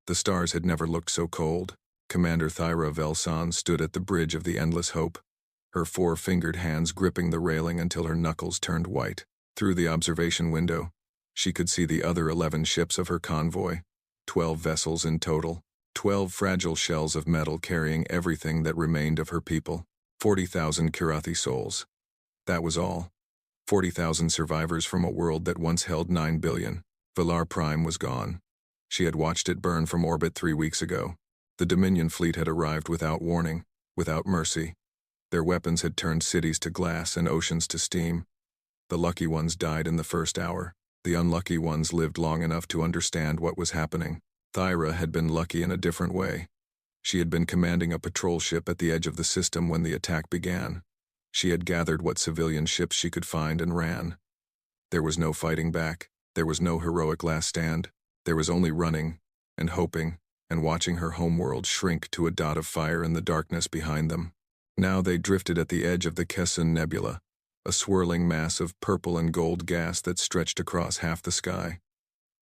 The stars had never looked so cold. Commander Thyra Velson stood at the bridge of the Endless Hope, her four-fingered hands gripping the railing until her knuckles turned white. Through the observation window, she could see the other 11 ships of her convoy, 12 vessels in total, 12 fragile shells of metal carrying everything that remained of her people, 40,000 Kirathi souls. That was all. 40,000 survivors from a world that once held 9 billion. Valar Prime was gone. She had watched it burn from orbit 3 weeks ago. The Dominion fleet had arrived without warning, without mercy. Their weapons had turned cities to glass and oceans to steam. The lucky ones died in the first hour. The unlucky ones lived long enough to understand what was happening. Thyra had been lucky in a different way. She had been commanding a patrol ship at the edge of the system when the attack began. She had gathered what civilian ships she could find and ran. There was no fighting back. There was no heroic last stand. There was only running, and hoping, and watching her homeworld shrink to a dot of fire in the darkness behind them. Now they drifted at the edge of the Kessun Nebula, a swirling mass of purple and gold gas that stretched across half the sky.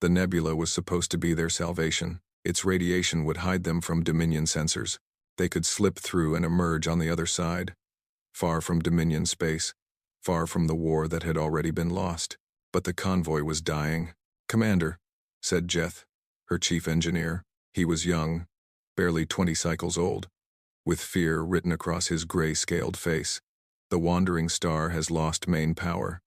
The nebula was supposed to be their salvation. Its radiation would hide them from Dominion sensors. They could slip through and emerge on the other side, far from Dominion space, far from the war that had already been lost. But the convoy was dying. "Commander," said Jeth, her chief engineer. He was young, barely 20 cycles old, with fear written across his gray-scaled face. "The wandering star has lost main power.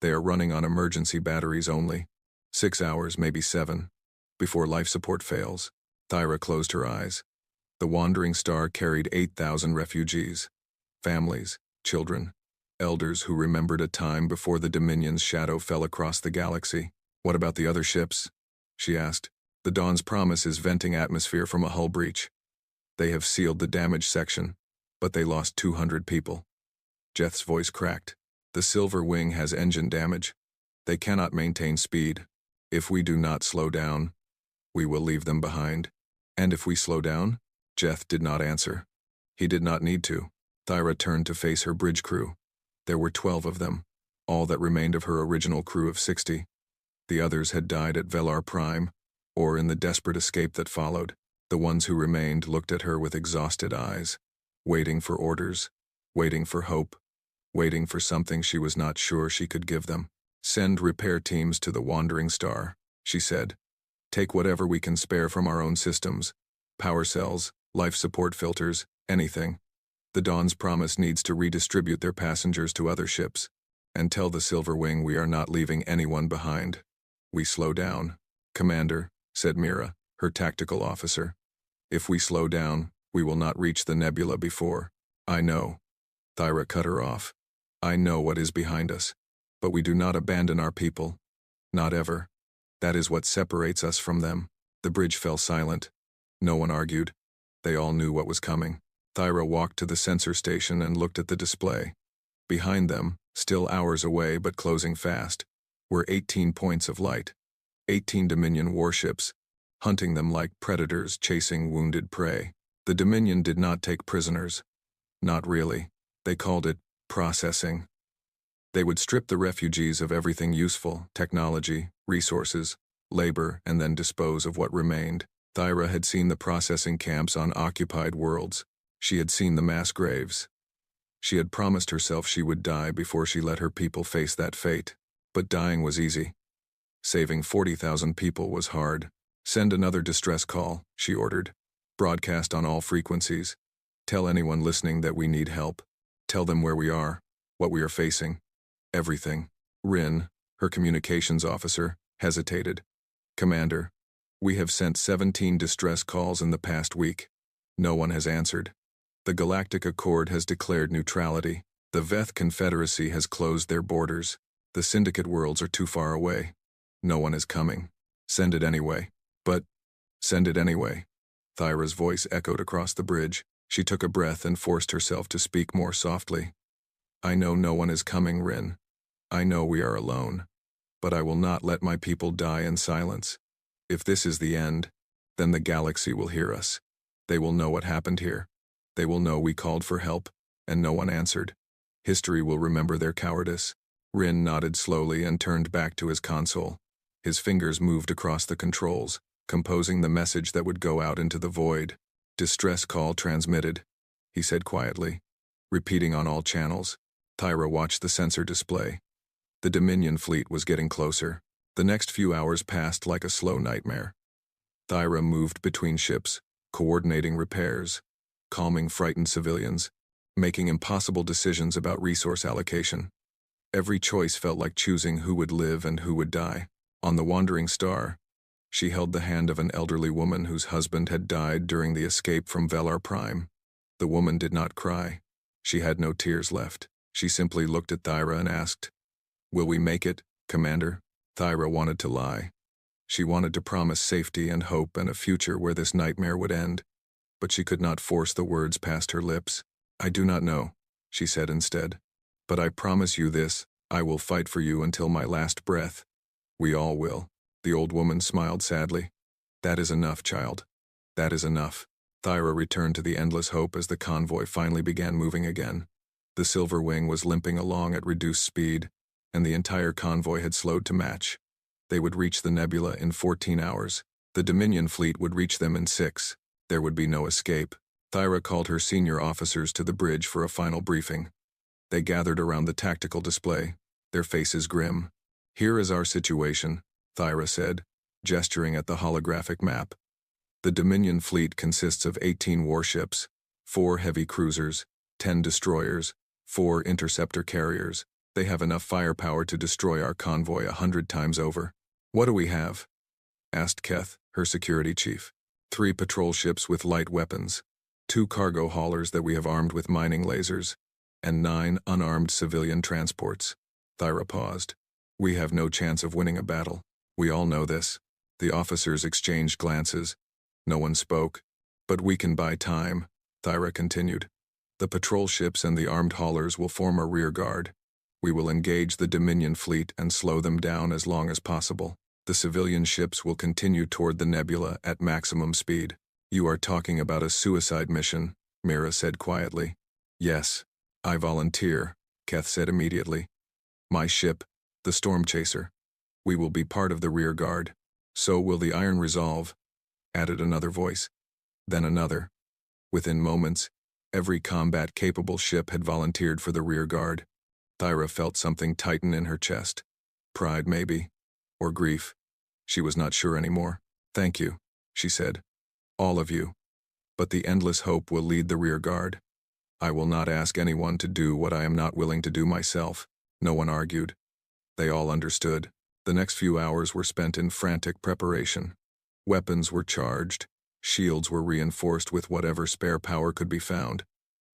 They are running on emergency batteries only. 6 hours, maybe 7, before life support fails." Thyra closed her eyes. The wandering star carried 8,000 refugees, families, children, elders who remembered a time before the Dominion's shadow fell across the galaxy. "What about the other ships?" she asked. "The Dawn's Promise is venting atmosphere from a hull breach. They have sealed the damaged section, but they lost 200 people." Jeth's voice cracked. "The Silver Wing has engine damage. They cannot maintain speed. If we do not slow down, we will leave them behind." "And if we slow down?" Jeth did not answer. He did not need to. Thyra turned to face her bridge crew. There were 12 of them, all that remained of her original crew of 60. The others had died at Valar Prime, or in the desperate escape that followed. The ones who remained looked at her with exhausted eyes, waiting for orders, waiting for hope, waiting for something she was not sure she could give them. "Send repair teams to the Wandering Star," she said. "Take whatever we can spare from our own systems. Power cells, life support filters, anything. The Dawn's Promise needs to redistribute their passengers to other ships. And tell the Silver Wing we are not leaving anyone behind. We slow down." "Commander," said Mira, her tactical officer. "If we slow down, we will not reach the nebula before." "I know." Thyra cut her off. "I know what is behind us. But we do not abandon our people. Not ever. That is what separates us from them." The bridge fell silent. No one argued. They all knew what was coming. Thyra walked to the sensor station and looked at the display. Behind them, still hours away but closing fast, were 18 points of light. 18 Dominion warships, hunting them like predators chasing wounded prey. The Dominion did not take prisoners. Not really. They called it processing. They would strip the refugees of everything useful, technology, resources, labor, and then dispose of what remained. Thyra had seen the processing camps on occupied worlds. She had seen the mass graves. She had promised herself she would die before she let her people face that fate. But dying was easy. Saving 40,000 people was hard. "Send another distress call," she ordered. "Broadcast on all frequencies. Tell anyone listening that we need help. Tell them where we are, what we are facing. Everything." Rin, her communications officer, hesitated. "Commander, we have sent 17 distress calls in the past week. No one has answered. The Galactic Accord has declared neutrality. The Veth Confederacy has closed their borders. The Syndicate worlds are too far away. No one is coming. Send it anyway." "But..." "Send it anyway." Thyra's voice echoed across the bridge. She took a breath and forced herself to speak more softly. "I know no one is coming, Rin. I know we are alone. But I will not let my people die in silence. If this is the end, then the galaxy will hear us. They will know what happened here. They will know we called for help, and no one answered. History will remember their cowardice." Rin nodded slowly and turned back to his console. His fingers moved across the controls. composing the message that would go out into the void. Distress call transmitted, he said quietly, repeating on all channels. Thyra watched the sensor display. The Dominion fleet was getting closer. The next few hours passed like a slow nightmare. Thyra moved between ships, coordinating repairs, calming frightened civilians, making impossible decisions about resource allocation. Every choice felt like choosing who would live and who would die. On the Wandering Star, she held the hand of an elderly woman whose husband had died during the escape from Velar Prime. The woman did not cry. She had no tears left. She simply looked at Thyra and asked, "Will we make it, Commander?" Thyra wanted to lie. She wanted to promise safety and hope and a future where this nightmare would end, but she could not force the words past her lips. "I do not know," she said instead. "But I promise you this, I will fight for you until my last breath." "We all will." The old woman smiled sadly. "That is enough, child. That is enough." Thyra returned to the endless hope as the convoy finally began moving again. The Silver Wing was limping along at reduced speed, and the entire convoy had slowed to match. They would reach the nebula in 14 hours. The Dominion fleet would reach them in 6. There would be no escape. Thyra called her senior officers to the bridge for a final briefing. They gathered around the tactical display, their faces grim. "Here is our situation," Thyra said, gesturing at the holographic map. "The Dominion fleet consists of 18 warships, 4 heavy cruisers, 10 destroyers, 4 interceptor carriers. They have enough firepower to destroy our convoy 100 times over." "What do we have?" asked Keth, her security chief. 3 patrol ships with light weapons, 2 cargo haulers that we have armed with mining lasers, and 9 unarmed civilian transports. Thyra paused. "We have no chance of winning a battle. We all know this." The officers exchanged glances. No one spoke. "But we can buy time," Thyra continued. "The patrol ships and the armed haulers will form a rear guard. We will engage the Dominion fleet and slow them down as long as possible. The civilian ships will continue toward the nebula at maximum speed." "You are talking about a suicide mission," Mira said quietly. "Yes. I volunteer," Keth said immediately. "My ship, the Storm Chaser. We will be part of the rear guard. So will the Iron Resolve," added another voice. Then another. Within moments, every combat-capable ship had volunteered for the rear guard. Thyra felt something tighten in her chest. Pride, maybe. Or grief. She was not sure anymore. "Thank you," she said. "All of you. But the endless hope will lead the rear guard. I will not ask anyone to do what I am not willing to do myself." No one argued. They all understood. The next few hours were spent in frantic preparation. Weapons were charged, shields were reinforced with whatever spare power could be found,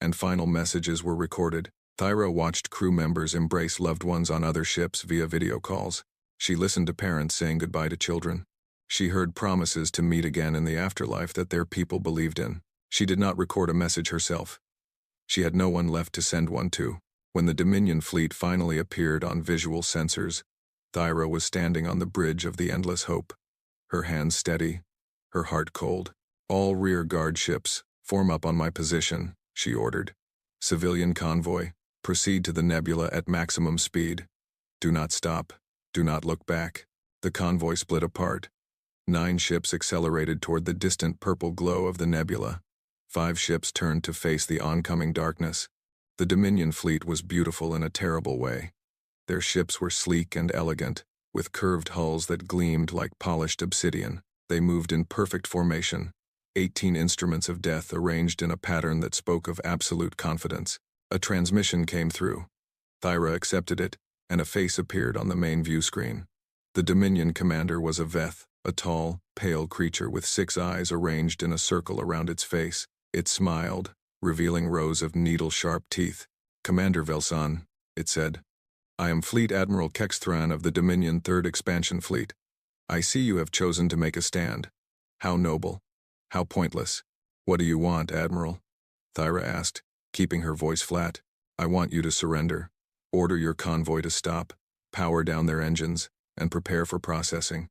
and final messages were recorded. Thyra watched crew members embrace loved ones on other ships via video calls. She listened to parents saying goodbye to children. She heard promises to meet again in the afterlife that their people believed in. She did not record a message herself. She had no one left to send one to. When the Dominion fleet finally appeared on visual sensors, Thyra was standing on the bridge of the Endless Hope. Her hands steady, her heart cold. "All rear guard ships, form up on my position," she ordered. "Civilian convoy, proceed to the nebula at maximum speed. Do not stop. Do not look back." The convoy split apart. 9 ships accelerated toward the distant purple glow of the nebula. 5 ships turned to face the oncoming darkness. The Dominion fleet was beautiful in a terrible way. Their ships were sleek and elegant, with curved hulls that gleamed like polished obsidian. They moved in perfect formation, 18 instruments of death arranged in a pattern that spoke of absolute confidence. A transmission came through. Thyra accepted it, and a face appeared on the main view screen. The Dominion commander was a Veth, a tall, pale creature with 6 eyes arranged in a circle around its face. It smiled, revealing rows of needle-sharp teeth. "Commander Velsan," it said. "I am Fleet Admiral Kexthran of the Dominion 3rd Expansion Fleet. I see you have chosen to make a stand. How noble. How pointless. What do you want, Admiral?" Thyra asked, keeping her voice flat. "I want you to surrender. Order your convoy to stop, power down their engines, and prepare for processing.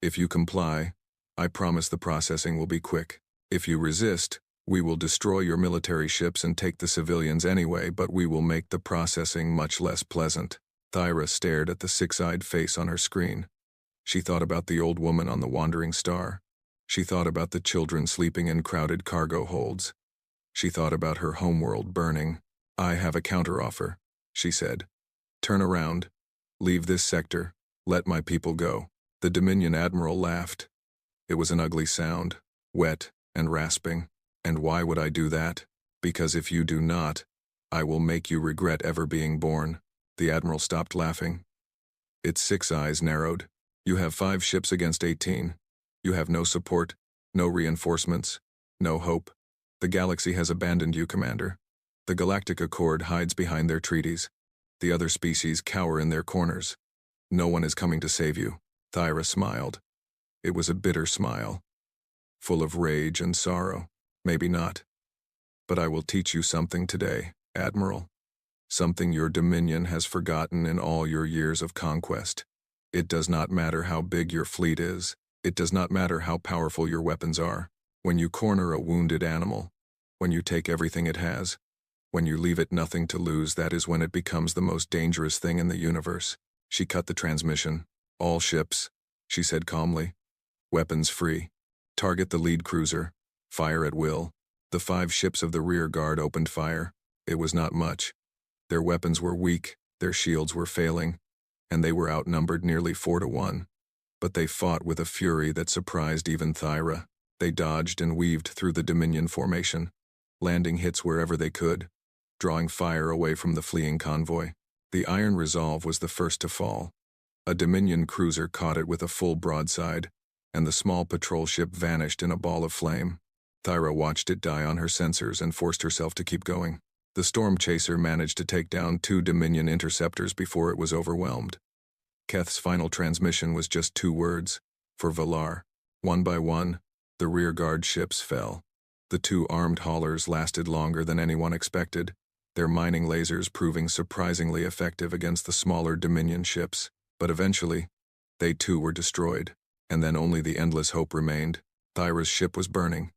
If you comply, I promise the processing will be quick. If you resist, we will destroy your military ships and take the civilians anyway, but we will make the processing much less pleasant." Thyra stared at the 6-eyed face on her screen. She thought about the old woman on the wandering star. She thought about the children sleeping in crowded cargo holds. She thought about her homeworld burning. "I have a counteroffer," she said. "Turn around. Leave this sector. Let my people go." The Dominion admiral laughed. It was an ugly sound, wet and rasping. "And why would I do that? Because if you do not, I will make you regret ever being born." The admiral stopped laughing. Its 6 eyes narrowed. "You have 5 ships against 18. You have no support, no reinforcements, no hope. The galaxy has abandoned you, Commander. The Galactic Accord hides behind their treaties. The other species cower in their corners. No one is coming to save you." Thyra smiled. It was a bitter smile, full of rage and sorrow. "Maybe not. But I will teach you something today, Admiral. Something your Dominion has forgotten in all your years of conquest. It does not matter how big your fleet is. It does not matter how powerful your weapons are. When you corner a wounded animal, when you take everything it has, when you leave it nothing to lose, that is when it becomes the most dangerous thing in the universe." She cut the transmission. "All ships," she said calmly. "Weapons free. Target the lead cruiser. Fire at will." The 5 ships of the rear guard opened fire. It was not much. Their weapons were weak, their shields were failing, and they were outnumbered nearly 4 to 1. But they fought with a fury that surprised even Thyra. They dodged and weaved through the Dominion formation, landing hits wherever they could, drawing fire away from the fleeing convoy. The Iron Resolve was the first to fall. A Dominion cruiser caught it with a full broadside, and the small patrol ship vanished in a ball of flame. Thyra watched it die on her sensors and forced herself to keep going. The Storm Chaser managed to take down 2 Dominion interceptors before it was overwhelmed. Keth's final transmission was just 2 words, for Valar. One by one, the rearguard ships fell. The 2 armed haulers lasted longer than anyone expected, their mining lasers proving surprisingly effective against the smaller Dominion ships. But eventually, they too were destroyed, and then only the Endless Hope remained. Thyra's ship was burning.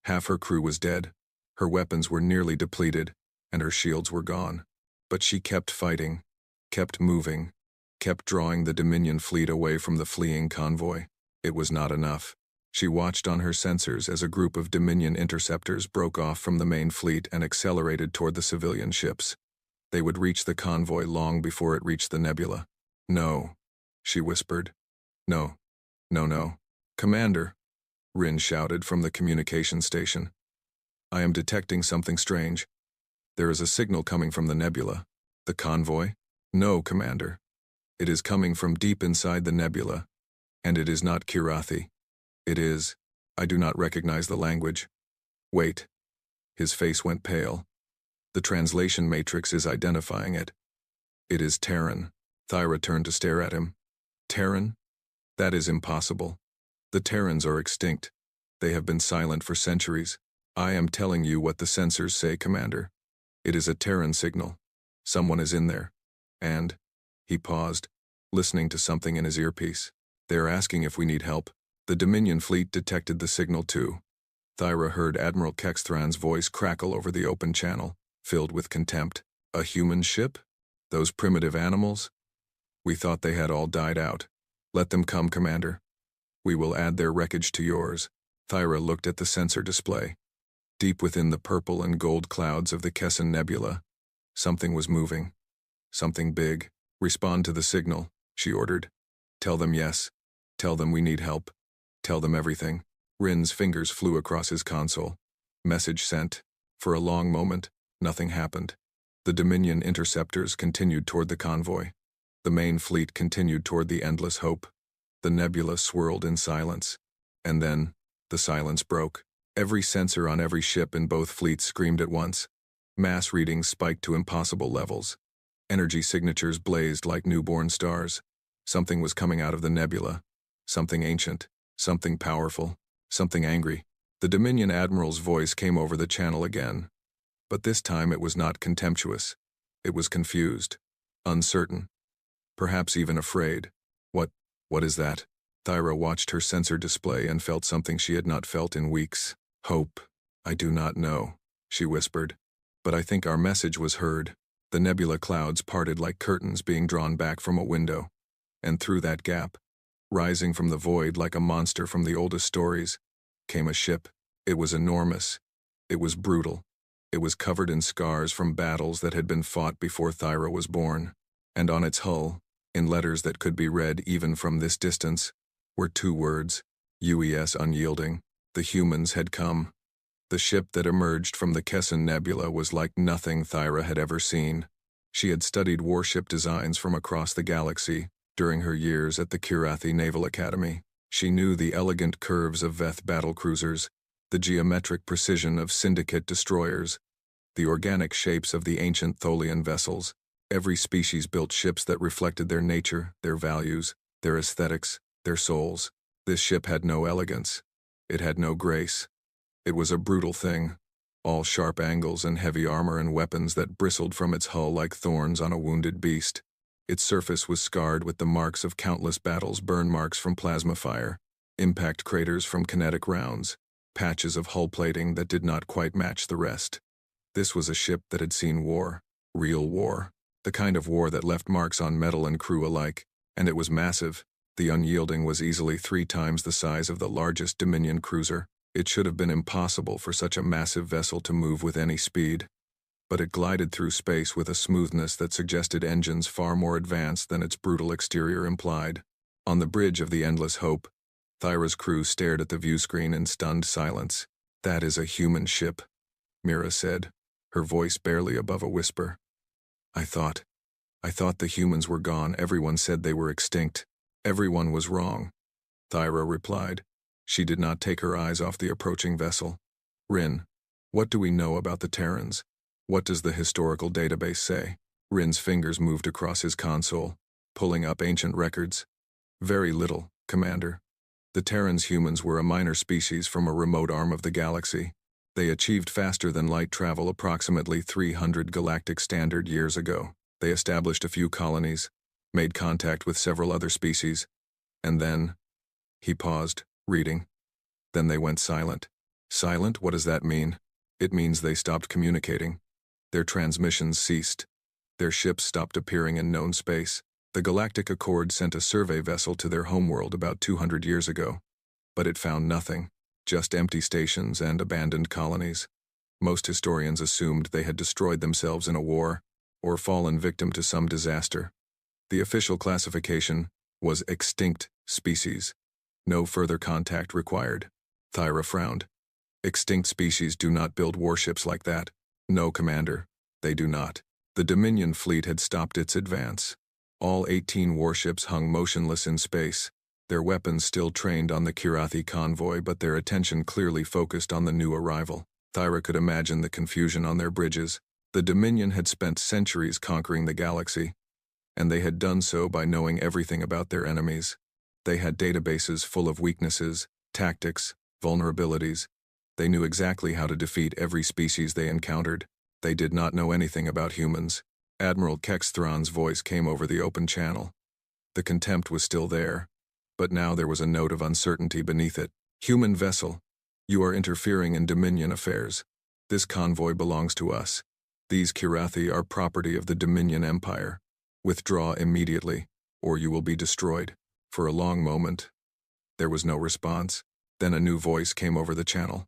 Half her crew was dead. Her weapons were nearly depleted, and her shields were gone. But she kept fighting, kept moving, kept drawing the Dominion fleet away from the fleeing convoy. It was not enough. She watched on her sensors as a group of Dominion interceptors broke off from the main fleet and accelerated toward the civilian ships. They would reach the convoy long before it reached the nebula. "No," she whispered. "No. No, no. Commander," Rin shouted from the communication station. "I am detecting something strange. There is a signal coming from the nebula." "The convoy?" "No, Commander. It is coming from deep inside the nebula, and it is not Kirathi. It is... I do not recognize the language." "Wait." His face went pale. "The translation matrix is identifying it. It is Terran." Thyra turned to stare at him. "Terran? That is impossible. The Terrans are extinct. They have been silent for centuries. I am telling you what the sensors say, Commander. It is a Terran signal. Someone is in there. And..." He paused, listening to something in his earpiece. "They are asking if we need help." The Dominion fleet detected the signal too. Thyra heard Admiral Kexthran's voice crackle over the open channel, filled with contempt. "A human ship? Those primitive animals? We thought they had all died out. Let them come, Commander. We will add their wreckage to yours." Thyra looked at the sensor display. Deep within the purple and gold clouds of the Kesson Nebula, something was moving. Something big. "Respond to the signal," she ordered. "Tell them yes. Tell them we need help. Tell them everything." Rin's fingers flew across his console. Message sent. For a long moment, nothing happened. The Dominion interceptors continued toward the convoy. The main fleet continued toward the Endless Hope. The nebula swirled in silence. And then, the silence broke. Every sensor on every ship in both fleets screamed at once. Mass readings spiked to impossible levels. Energy signatures blazed like newborn stars. Something was coming out of the nebula. Something ancient. Something powerful. Something angry. The Dominion Admiral's voice came over the channel again. But this time it was not contemptuous. It was confused. Uncertain. Perhaps even afraid. What is that?" Thyra watched her sensor display and felt something she had not felt in weeks. "Hope. I do not know," she whispered. "But I think our message was heard." The nebula clouds parted like curtains being drawn back from a window. And through that gap, Rising from the void like a monster from the oldest stories, came a ship. It was enormous. It was brutal. It was covered in scars from battles that had been fought before Thyra was born. And on its hull, in letters that could be read even from this distance, were 2 words, UES unyielding. The humans had come. The ship that emerged from the Kesson Nebula was like nothing Thyra had ever seen. She had studied warship designs from across the galaxy during her years at the Kirathi Naval Academy. She knew the elegant curves of Veth battlecruisers, the geometric precision of Syndicate destroyers, the organic shapes of the ancient Tholian vessels. Every species built ships that reflected their nature, their values, their aesthetics, their souls. This ship had no elegance. It had no grace. It was a brutal thing, all sharp angles and heavy armor and weapons that bristled from its hull like thorns on a wounded beast. Its surface was scarred with the marks of countless battles, burn marks from plasma fire, impact craters from kinetic rounds, patches of hull plating that did not quite match the rest. This was a ship that had seen war, real war, the kind of war that left marks on metal and crew alike, and it was massive. The Unyielding was easily 3 times the size of the largest Dominion cruiser. It should have been impossible for such a massive vessel to move with any speed. But it glided through space with a smoothness that suggested engines far more advanced than its brutal exterior implied. On the bridge of the Endless Hope, Thyra's crew stared at the viewscreen in stunned silence. "That is a human ship," Mira said, her voice barely above a whisper. I thought the humans were gone. Everyone said they were extinct. Everyone was wrong," Thyra replied. She did not take her eyes off the approaching vessel. "Rin, what do we know about the Terrans? What does the historical database say?" Rin's fingers moved across his console, pulling up ancient records. "Very little, Commander. The Terrans humans were a minor species from a remote arm of the galaxy. They achieved faster than light travel approximately 300 galactic standard years ago. They established a few colonies, made contact with several other species, and then..." He paused, reading. "Then they went silent." "Silent? What does that mean?" "It means they stopped communicating. Their transmissions ceased. Their ships stopped appearing in known space. The Galactic Accord sent a survey vessel to their homeworld about 200 years ago, but it found nothing, just empty stations and abandoned colonies. Most historians assumed they had destroyed themselves in a war, or fallen victim to some disaster. The official classification was extinct species. No further contact required." Thyra frowned. "Extinct species do not build warships like that." "No, Commander, they do not." The Dominion fleet had stopped its advance. All 18 warships hung motionless in space, their weapons still trained on the Kirathi convoy, but their attention clearly focused on the new arrival. Thyra could imagine the confusion on their bridges. The Dominion had spent centuries conquering the galaxy, and they had done so by knowing everything about their enemies. They had databases full of weaknesses, tactics, vulnerabilities. They knew exactly how to defeat every species they encountered. They did not know anything about humans. Admiral Kexthron's voice came over the open channel. The contempt was still there, but now there was a note of uncertainty beneath it. "Human vessel, you are interfering in Dominion affairs. This convoy belongs to us. These Kirathi are property of the Dominion Empire. Withdraw immediately, or you will be destroyed." For a long moment, there was no response. Then a new voice came over the channel.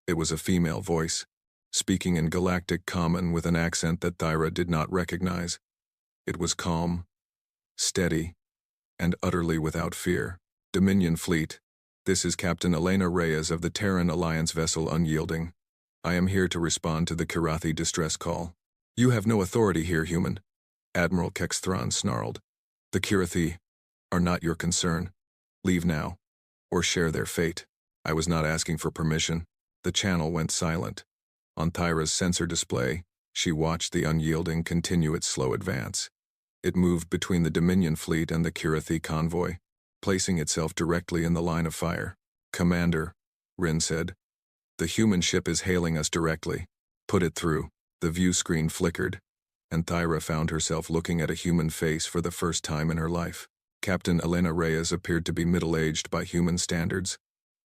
It was a female voice, speaking in Galactic Common with an accent that Thyra did not recognize. It was calm, steady, and utterly without fear. "Dominion Fleet, this is Captain Elena Reyes of the Terran Alliance vessel Unyielding. I am here to respond to the Kirathi distress call." "You have no authority here, human," Admiral Kexthron snarled. "The Kirathi are not your concern. Leave now, or share their fate." "I was not asking for permission." The channel went silent. On Thyra's sensor display, she watched the Unyielding continue its slow advance. It moved between the Dominion fleet and the Kirathi convoy, placing itself directly in the line of fire. "Commander," Rin said, "the human ship is hailing us directly. Put it through." The view screen flickered, and Thyra found herself looking at a human face for the first time in her life. Captain Elena Reyes appeared to be middle-aged by human standards,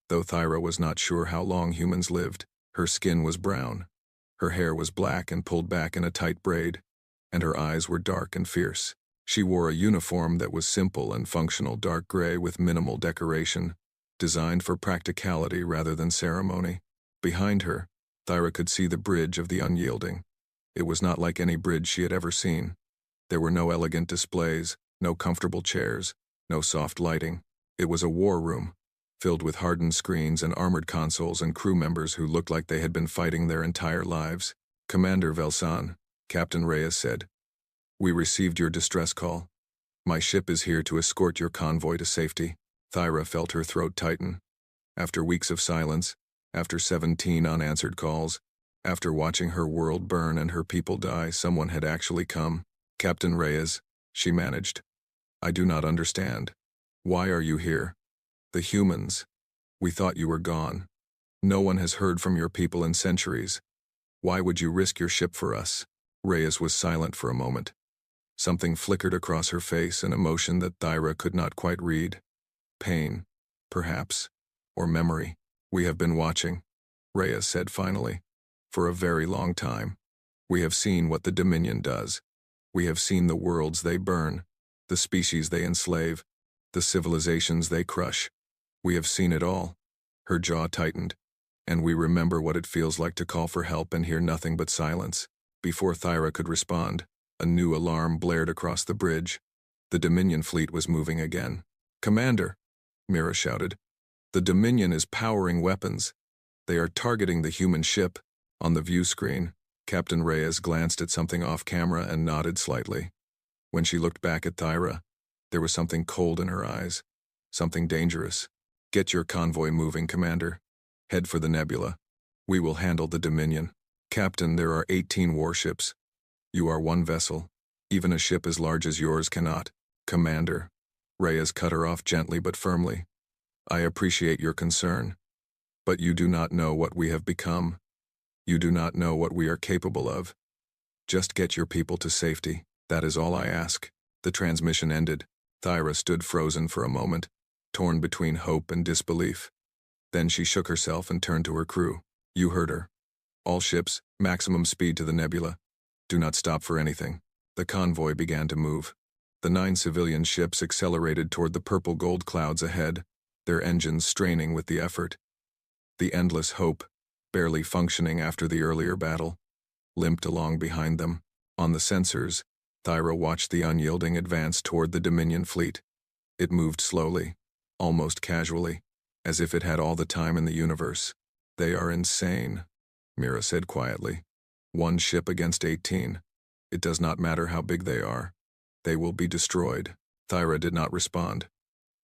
though Thyra was not sure how long humans lived. Her skin was brown, her hair was black and pulled back in a tight braid, and her eyes were dark and fierce. She wore a uniform that was simple and functional dark gray with minimal decoration, designed for practicality rather than ceremony. Behind her, Thyra could see the bridge of the Unyielding. It was not like any bridge she had ever seen. There were no elegant displays, no comfortable chairs, no soft lighting. It was a war room, filled with hardened screens and armored consoles and crew members who looked like they had been fighting their entire lives. "Commander Velsan," Captain Reyes said, "we received your distress call. My ship is here to escort your convoy to safety." Thyra felt her throat tighten. After weeks of silence, after 17 unanswered calls, after watching her world burn and her people die, someone had actually come. "Captain Reyes," she managed, "I do not understand. Why are you here? The humans. We thought you were gone. No one has heard from your people in centuries. Why would you risk your ship for us?" Reyes was silent for a moment. Something flickered across her face, an emotion that Thyra could not quite read. Pain, perhaps, or memory. "We have been watching," Reyes said finally, "for a very long time. We have seen what the Dominion does. We have seen the worlds they burn, the species they enslave, the civilizations they crush. We have seen it all." Her jaw tightened, "and we remember what it feels like to call for help and hear nothing but silence." Before Thyra could respond, a new alarm blared across the bridge. The Dominion fleet was moving again. "Commander," Mira shouted, "the Dominion is powering weapons. They are targeting the human ship." On the view screen, Captain Reyes glanced at something off camera and nodded slightly. When she looked back at Thyra, there was something cold in her eyes, something dangerous. "Get your convoy moving, Commander. Head for the nebula. We will handle the Dominion." "Captain, there are 18 warships. You are one vessel. Even a ship as large as yours cannot." "Commander," Reyes cut her off gently but firmly, "I appreciate your concern, but you do not know what we have become. You do not know what we are capable of. Just get your people to safety. That is all I ask." The transmission ended. Thyra stood frozen for a moment, torn between hope and disbelief. Then she shook herself and turned to her crew. "You heard her. All ships, maximum speed to the nebula. Do not stop for anything." The convoy began to move. The 9 civilian ships accelerated toward the purple-gold clouds ahead, their engines straining with the effort. The Endless Hope, barely functioning after the earlier battle, limped along behind them. On the sensors, Thyra watched the Unyielding advance toward the Dominion fleet. It moved slowly, almost casually, as if it had all the time in the universe. "They are insane," Mira said quietly. "One ship against 18. It does not matter how big they are. They will be destroyed." Thyra did not respond.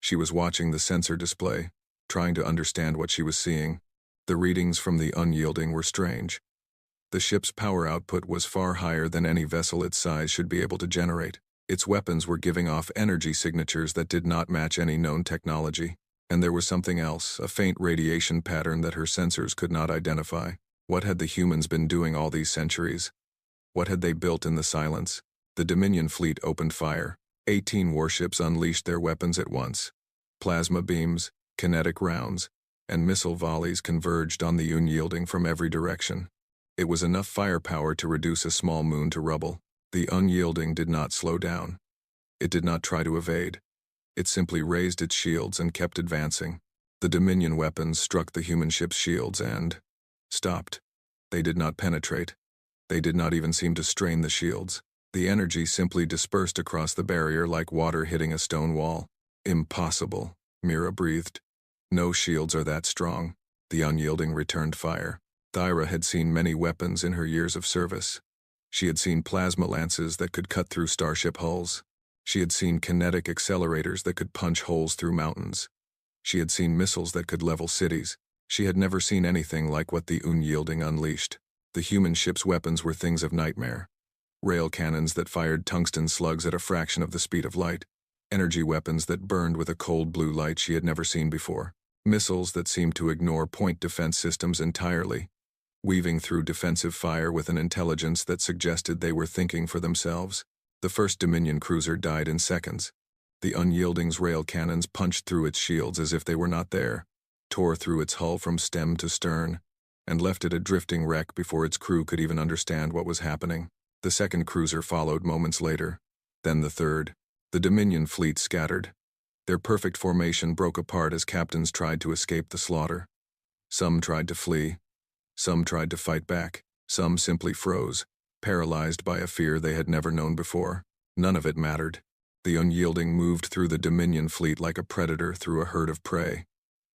She was watching the sensor display, trying to understand what she was seeing. The readings from the Unyielding were strange. The ship's power output was far higher than any vessel its size should be able to generate. Its weapons were giving off energy signatures that did not match any known technology. And there was something else, a faint radiation pattern that her sensors could not identify. What had the humans been doing all these centuries? What had they built in the silence? The Dominion fleet opened fire. 18 warships unleashed their weapons at once. Plasma beams, kinetic rounds, and missile volleys converged on the Unyielding from every direction. It was enough firepower to reduce a small moon to rubble. The Unyielding did not slow down. It did not try to evade. It simply raised its shields and kept advancing. The Dominion weapons struck the human ship's shields and stopped. They did not penetrate. They did not even seem to strain the shields. The energy simply dispersed across the barrier like water hitting a stone wall. "Impossible," Mira breathed. "No shields are that strong." The Unyielding returned fire. Thyra had seen many weapons in her years of service. She had seen plasma lances that could cut through starship hulls. She had seen kinetic accelerators that could punch holes through mountains. She had seen missiles that could level cities. She had never seen anything like what the Unyielding unleashed. The human ship's weapons were things of nightmare. Rail cannons that fired tungsten slugs at a fraction of the speed of light. Energy weapons that burned with a cold blue light she had never seen before. Missiles that seemed to ignore point defense systems entirely, weaving through defensive fire with an intelligence that suggested they were thinking for themselves. The first Dominion cruiser died in seconds. The Unyielding's rail cannons punched through its shields as if they were not there, tore through its hull from stem to stern, and left it a drifting wreck before its crew could even understand what was happening. The second cruiser followed moments later. Then the third. The Dominion fleet scattered. Their perfect formation broke apart as captains tried to escape the slaughter. Some tried to flee. Some tried to fight back. Some simply froze, paralyzed by a fear they had never known before. None of it mattered. The Unyielding moved through the Dominion fleet like a predator through a herd of prey.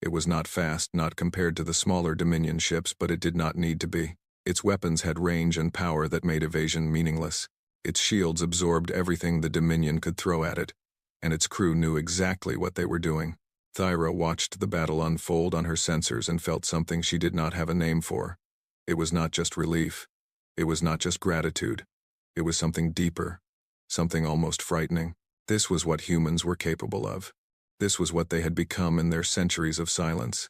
It was not fast, not compared to the smaller Dominion ships, but it did not need to be. Its weapons had range and power that made evasion meaningless. Its shields absorbed everything the Dominion could throw at it, and its crew knew exactly what they were doing. Thyra watched the battle unfold on her sensors and felt something she did not have a name for. It was not just relief. It was not just gratitude. It was something deeper, something almost frightening. This was what humans were capable of. This was what they had become in their centuries of silence.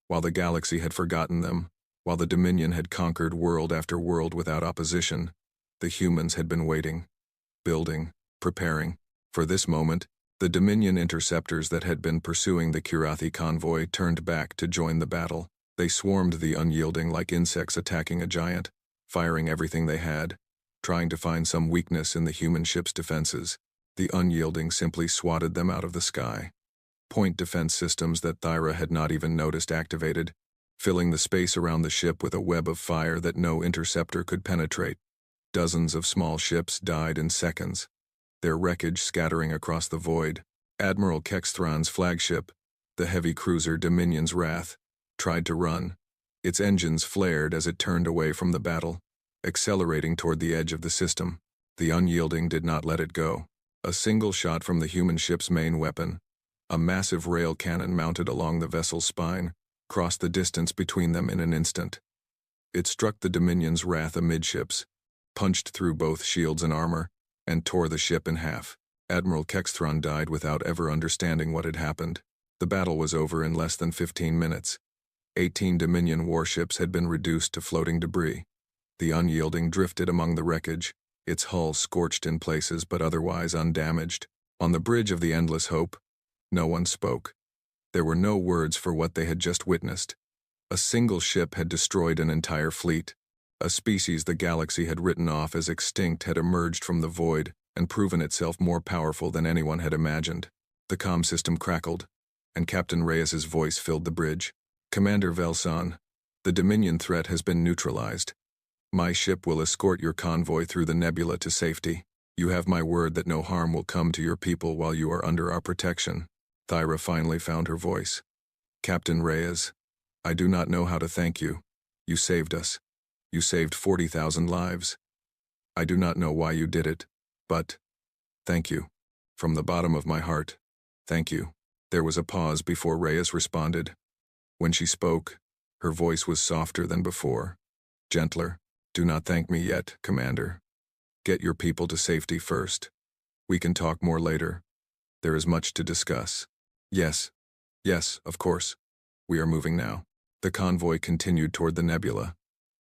While the galaxy had forgotten them, while the Dominion had conquered world after world without opposition, the humans had been waiting, building, preparing. For this moment, the Dominion interceptors that had been pursuing the Kirathi convoy turned back to join the battle. They swarmed the Unyielding like insects attacking a giant, firing everything they had, trying to find some weakness in the human ship's defenses. The Unyielding simply swatted them out of the sky. Point defense systems that Thyra had not even noticed activated, filling the space around the ship with a web of fire that no interceptor could penetrate. Dozens of small ships died in seconds, their wreckage scattering across the void. Admiral Kexthron's flagship, the heavy cruiser Dominion's Wrath, tried to run. Its engines flared as it turned away from the battle, accelerating toward the edge of the system. The Unyielding did not let it go. A single shot from the human ship's main weapon, a massive rail cannon mounted along the vessel's spine, crossed the distance between them in an instant. It struck the Dominion's Wrath amidships, punched through both shields and armor, and tore the ship in half. Admiral Kexthron died without ever understanding what had happened. The battle was over in less than 15 minutes. 18 Dominion warships had been reduced to floating debris. The Unyielding drifted among the wreckage, its hull scorched in places but otherwise undamaged. On the bridge of the Endless Hope, no one spoke. There were no words for what they had just witnessed. A single ship had destroyed an entire fleet. A species the galaxy had written off as extinct had emerged from the void and proven itself more powerful than anyone had imagined. The comm system crackled, and Captain Reyes's voice filled the bridge. Commander Velson, the Dominion threat has been neutralized. My ship will escort your convoy through the nebula to safety. You have my word that no harm will come to your people while you are under our protection. Thyra finally found her voice. Captain Reyes, I do not know how to thank you. You saved us. You saved 40,000 lives. I do not know why you did it, but thank you. From the bottom of my heart, thank you. There was a pause before Reyes responded. When she spoke, her voice was softer than before, gentler. Do not thank me yet, Commander. Get your people to safety first. We can talk more later. There is much to discuss. Yes, of course. We are moving now. The convoy continued toward the nebula.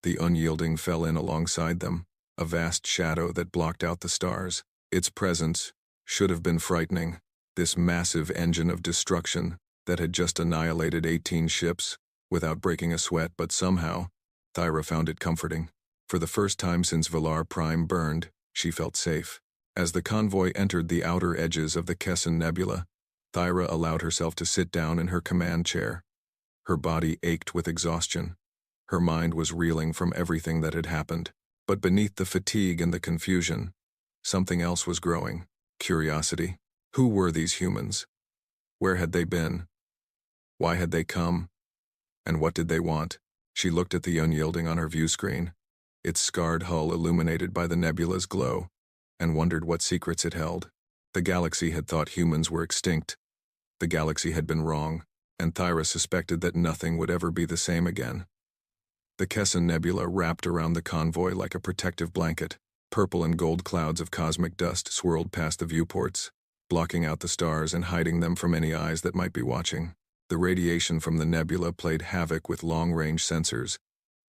The Unyielding fell in alongside them, a vast shadow that blocked out the stars. Its presence should have been frightening. This massive engine of destruction that had just annihilated 18 ships without breaking a sweat, but somehow, Thyra found it comforting. For the first time since Valar Prime burned, she felt safe. As the convoy entered the outer edges of the Kessin Nebula, Thyra allowed herself to sit down in her command chair. Her body ached with exhaustion. Her mind was reeling from everything that had happened. But beneath the fatigue and the confusion, something else was growing. Curiosity. Who were these humans? Where had they been? Why had they come? And what did they want? She looked at the Unyielding on her view screen, its scarred hull illuminated by the nebula's glow, and wondered what secrets it held. The galaxy had thought humans were extinct. The galaxy had been wrong, and Thyra suspected that nothing would ever be the same again. The Kessin Nebula wrapped around the convoy like a protective blanket. Purple and gold clouds of cosmic dust swirled past the viewports, blocking out the stars and hiding them from any eyes that might be watching. The radiation from the nebula played havoc with long-range sensors,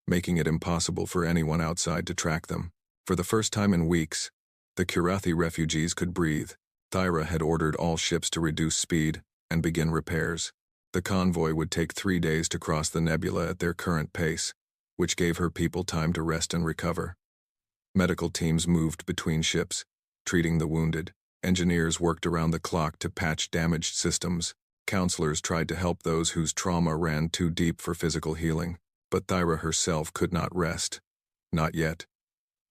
making it impossible for anyone outside to track them. For the first time in weeks, the Kirathi refugees could breathe. Thyra had ordered all ships to reduce speed and begin repairs. The convoy would take 3 days to cross the nebula at their current pace, which gave her people time to rest and recover. Medical teams moved between ships, treating the wounded, Engineers worked around the clock to patch damaged systems. Counselors tried to help those whose trauma ran too deep for physical healing. But Thyra herself could not rest. Not yet.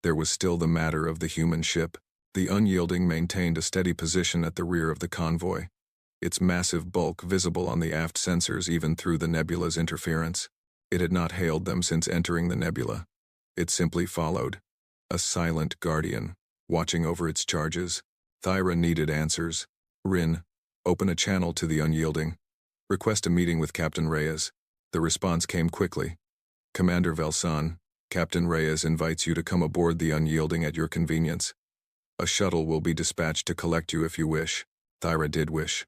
There was still the matter of the human ship. The Unyielding maintained a steady position at the rear of the convoy, its massive bulk visible on the aft sensors even through the nebula's interference. It had not hailed them since entering the nebula. It simply followed, a silent guardian, watching over its charges. Thyra needed answers. Rin, open a channel to the Unyielding. Request a meeting with Captain Reyes. The response came quickly. Commander Velsan, Captain Reyes invites you to come aboard the Unyielding at your convenience. A shuttle will be dispatched to collect you if you wish. Thyra did wish.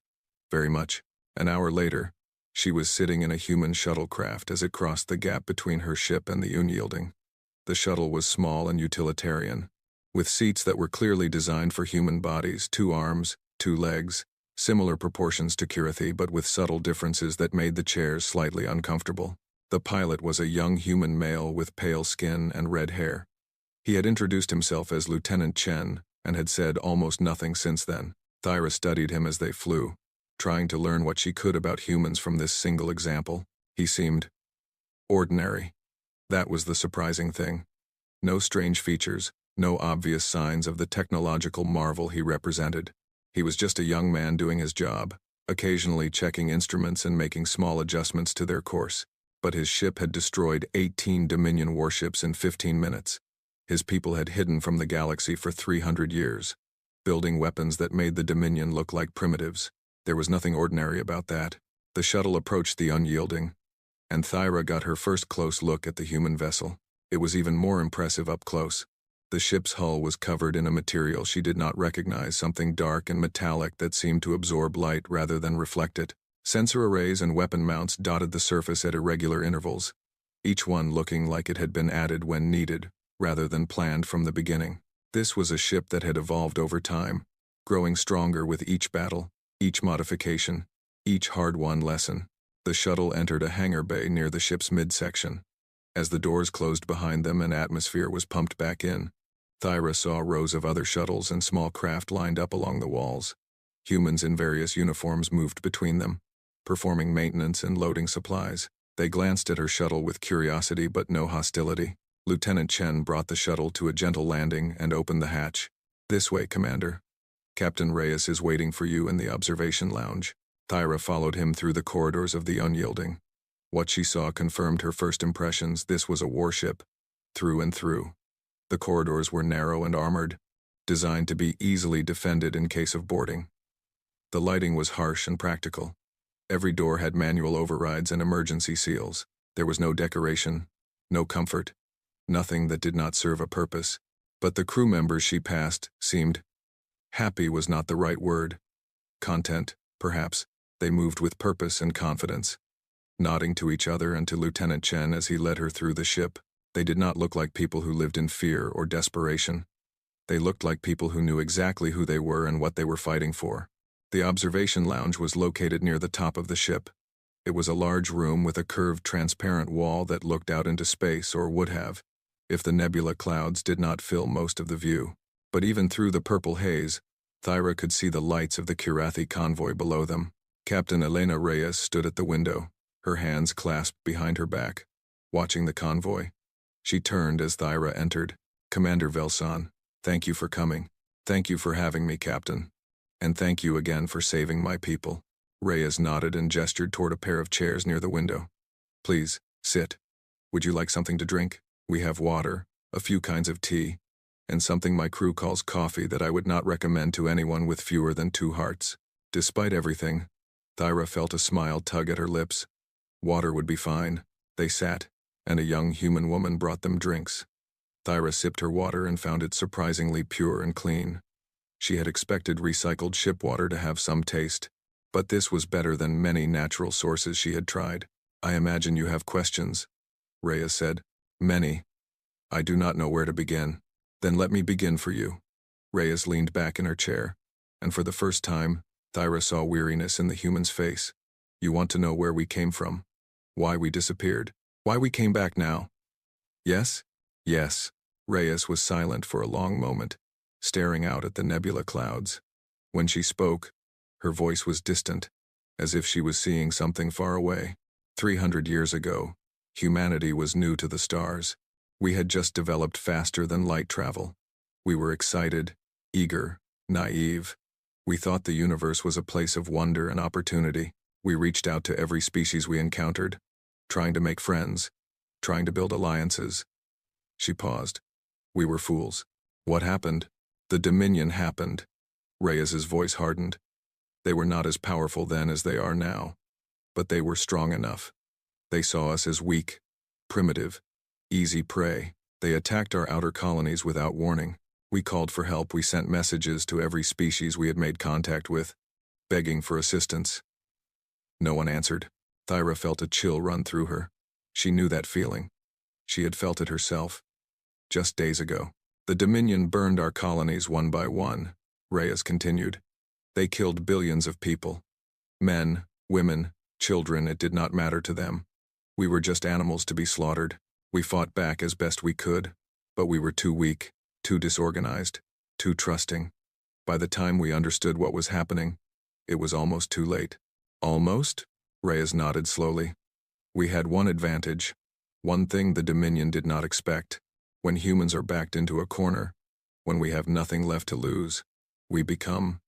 Very much. An hour later, she was sitting in a human shuttlecraft as it crossed the gap between her ship and the Unyielding. The shuttle was small and utilitarian, with seats that were clearly designed for human bodies, 2 arms, 2 legs, similar proportions to Kirathi but with subtle differences that made the chairs slightly uncomfortable. The pilot was a young human male with pale skin and red hair. He had introduced himself as Lieutenant Chen and had said almost nothing since then. Thyra studied him as they flew, trying to learn what she could about humans from this single example. He seemed ordinary. That was the surprising thing. No strange features, no obvious signs of the technological marvel he represented. He was just a young man doing his job, occasionally checking instruments and making small adjustments to their course. But his ship had destroyed 18 Dominion warships in 15 minutes. His people had hidden from the galaxy for 300 years, building weapons that made the Dominion look like primitives. There was nothing ordinary about that. The shuttle approached the Unyielding, and Thyra got her first close look at the human vessel. It was even more impressive up close. The ship's hull was covered in a material she did not recognize, something dark and metallic that seemed to absorb light rather than reflect it. Sensor arrays and weapon mounts dotted the surface at irregular intervals, each one looking like it had been added when needed, rather than planned from the beginning. This was a ship that had evolved over time, growing stronger with each battle, each modification, each hard-won lesson. The shuttle entered a hangar bay near the ship's midsection. As the doors closed behind them and atmosphere was pumped back in, Thyra saw rows of other shuttles and small craft lined up along the walls. Humans in various uniforms moved between them, performing maintenance and loading supplies. They glanced at her shuttle with curiosity but no hostility. Lieutenant Chen brought the shuttle to a gentle landing and opened the hatch. This way, Commander. Captain Reyes is waiting for you in the observation lounge. Thyra followed him through the corridors of the Unyielding. What she saw confirmed her first impressions. This was a warship, through and through. The corridors were narrow and armored, designed to be easily defended in case of boarding. The lighting was harsh and practical. Every door had manual overrides and emergency seals. There was no decoration, no comfort, nothing that did not serve a purpose. But the crew members she passed seemed happy was not the right word. Content, perhaps. They moved with purpose and confidence, nodding to each other and to Lieutenant Chen as he led her through the ship. They did not look like people who lived in fear or desperation. They looked like people who knew exactly who they were and what they were fighting for. The observation lounge was located near the top of the ship. It was a large room with a curved transparent wall that looked out into space, or would have, if the nebula clouds did not fill most of the view. But even through the purple haze, Thyra could see the lights of the Kirathi convoy below them. Captain Elena Reyes stood at the window, her hands clasped behind her back, watching the convoy. She turned as Thyra entered. Commander Velsan, thank you for coming. Thank you for having me, Captain. And thank you again for saving my people. Reyes nodded and gestured toward a pair of chairs near the window. Please, sit. Would you like something to drink? We have water, a few kinds of tea, and something my crew calls coffee that I would not recommend to anyone with fewer than 2 hearts. Despite everything, Thyra felt a smile tug at her lips. Water would be fine. They sat, and a young human woman brought them drinks. Thyra sipped her water and found it surprisingly pure and clean. She had expected recycled ship water to have some taste, but this was better than many natural sources she had tried. I imagine you have questions, Reyes said. Many. I do not know where to begin. Then let me begin for you. Reyes leaned back in her chair, and for the first time, Thyra saw weariness in the human's face. You want to know where we came from? Why we disappeared? Why we came back now? Yes? Yes. Reyes was silent for a long moment, staring out at the nebula clouds. When she spoke, her voice was distant, as if she was seeing something far away. 300 years ago, humanity was new to the stars. We had just developed faster than light travel. We were excited, eager, naive. We thought the universe was a place of wonder and opportunity. We reached out to every species we encountered, trying to make friends, trying to build alliances. She paused. We were fools. What happened? The Dominion happened. Reyes's voice hardened. They were not as powerful then as they are now, but they were strong enough. They saw us as weak, primitive, easy prey. They attacked our outer colonies without warning. We called for help. We sent messages to every species we had made contact with, begging for assistance. No one answered. Thyra felt a chill run through her. She knew that feeling. She had felt it herself. Just days ago, the Dominion burned our colonies one by one, Reyes continued. They killed billions of people. Men, women, children, it did not matter to them. We were just animals to be slaughtered. We fought back as best we could, but we were too weak, too disorganized, too trusting. By the time we understood what was happening, it was almost too late. Almost? Reyes nodded slowly. We had one advantage, one thing the Dominion did not expect. When humans are backed into a corner, when we have nothing left to lose, we become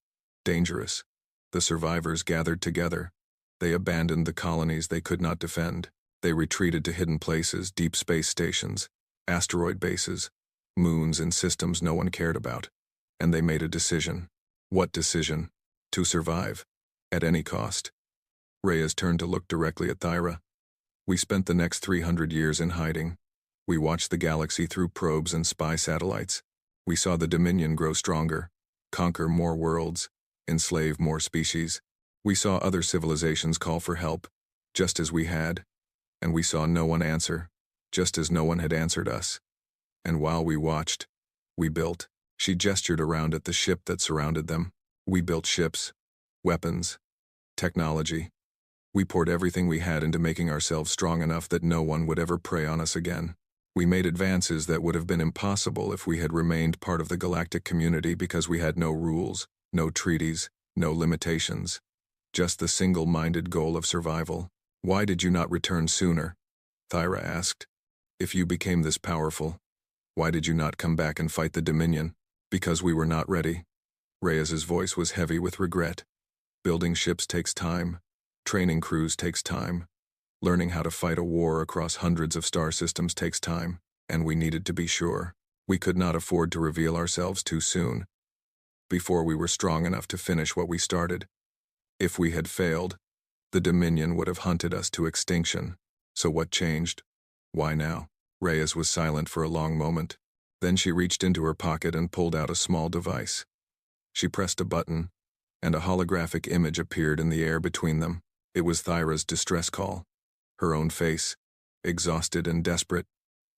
dangerous. The survivors gathered together. They abandoned the colonies they could not defend. They retreated to hidden places, deep space stations, asteroid bases, moons and systems no one cared about. And they made a decision. What decision? To survive, at any cost. Reyes turned to look directly at Thyra. We spent the next 300 years in hiding. We watched the galaxy through probes and spy satellites. We saw the Dominion grow stronger, conquer more worlds, enslave more species. We saw other civilizations call for help, just as we had, and we saw no one answer, just as no one had answered us. And while we watched, we built. She gestured around at the ship that surrounded them. We built ships, weapons, technology. We poured everything we had into making ourselves strong enough that no one would ever prey on us again. We made advances that would have been impossible if we had remained part of the galactic community because we had no rules, no treaties, no limitations. Just the single-minded goal of survival. Why did you not return sooner? Thyra asked. If you became this powerful, why did you not come back and fight the Dominion? Because we were not ready. Reyes's voice was heavy with regret. Building ships takes time. Training crews takes time. Learning how to fight a war across hundreds of star systems takes time, and we needed to be sure. We could not afford to reveal ourselves too soon, before we were strong enough to finish what we started. If we had failed, the Dominion would have hunted us to extinction. So what changed? Why now? Reyes was silent for a long moment. Then she reached into her pocket and pulled out a small device. She pressed a button, and a holographic image appeared in the air between them. It was Thyra's distress call. Her own face, exhausted and desperate,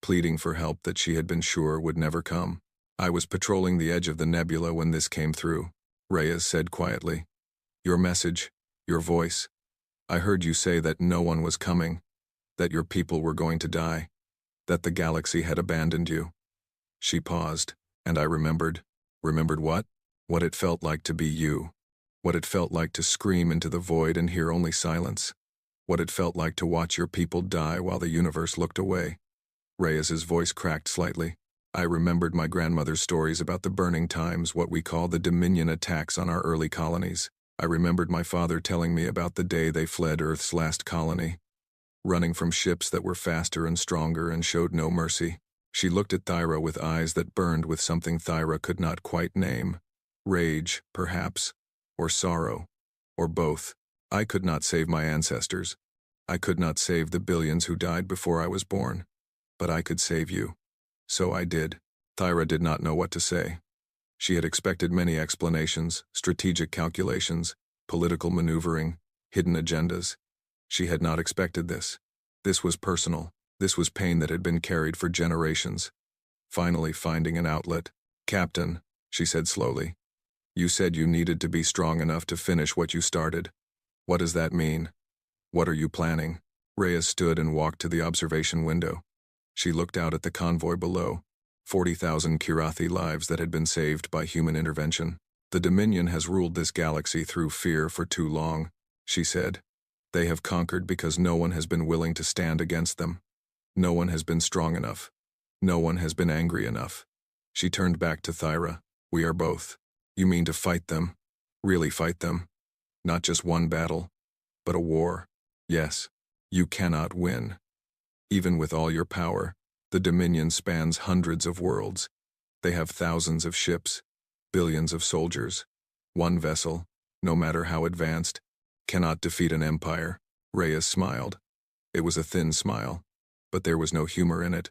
pleading for help that she had been sure would never come. I was patrolling the edge of the nebula when this came through, Reyes said quietly. Your message, your voice. I heard you say that no one was coming, that your people were going to die, that the galaxy had abandoned you. She paused, and I remembered. Remembered what? What it felt like to be you. What it felt like to scream into the void and hear only silence. What it felt like to watch your people die while the universe looked away. Reyes's voice cracked slightly. I remembered my grandmother's stories about the burning times, what we call the Dominion attacks on our early colonies. I remembered my father telling me about the day they fled Earth's last colony, running from ships that were faster and stronger and showed no mercy. She looked at Thyra with eyes that burned with something Thyra could not quite name. Rage, perhaps, or sorrow, or both. I could not save my ancestors. I could not save the billions who died before I was born. But I could save you. So I did. Thyra did not know what to say. She had expected many explanations, strategic calculations, political maneuvering, hidden agendas. She had not expected this. This was personal. This was pain that had been carried for generations. Finally finding an outlet. Captain, she said slowly, you said you needed to be strong enough to finish what you started. What does that mean? What are you planning? Reyes stood and walked to the observation window. She looked out at the convoy below, 40,000 Kirathi lives that had been saved by human intervention. "The Dominion has ruled this galaxy through fear for too long," she said. "They have conquered because no one has been willing to stand against them. No one has been strong enough. No one has been angry enough." She turned back to Thyra. "We are both. You mean to fight them? Really fight them? Not just one battle, but a war? Yes. You cannot win. Even with all your power, the Dominion spans hundreds of worlds. They have thousands of ships, billions of soldiers. One vessel, no matter how advanced, cannot defeat an empire." Reyes smiled. It was a thin smile, but there was no humor in it,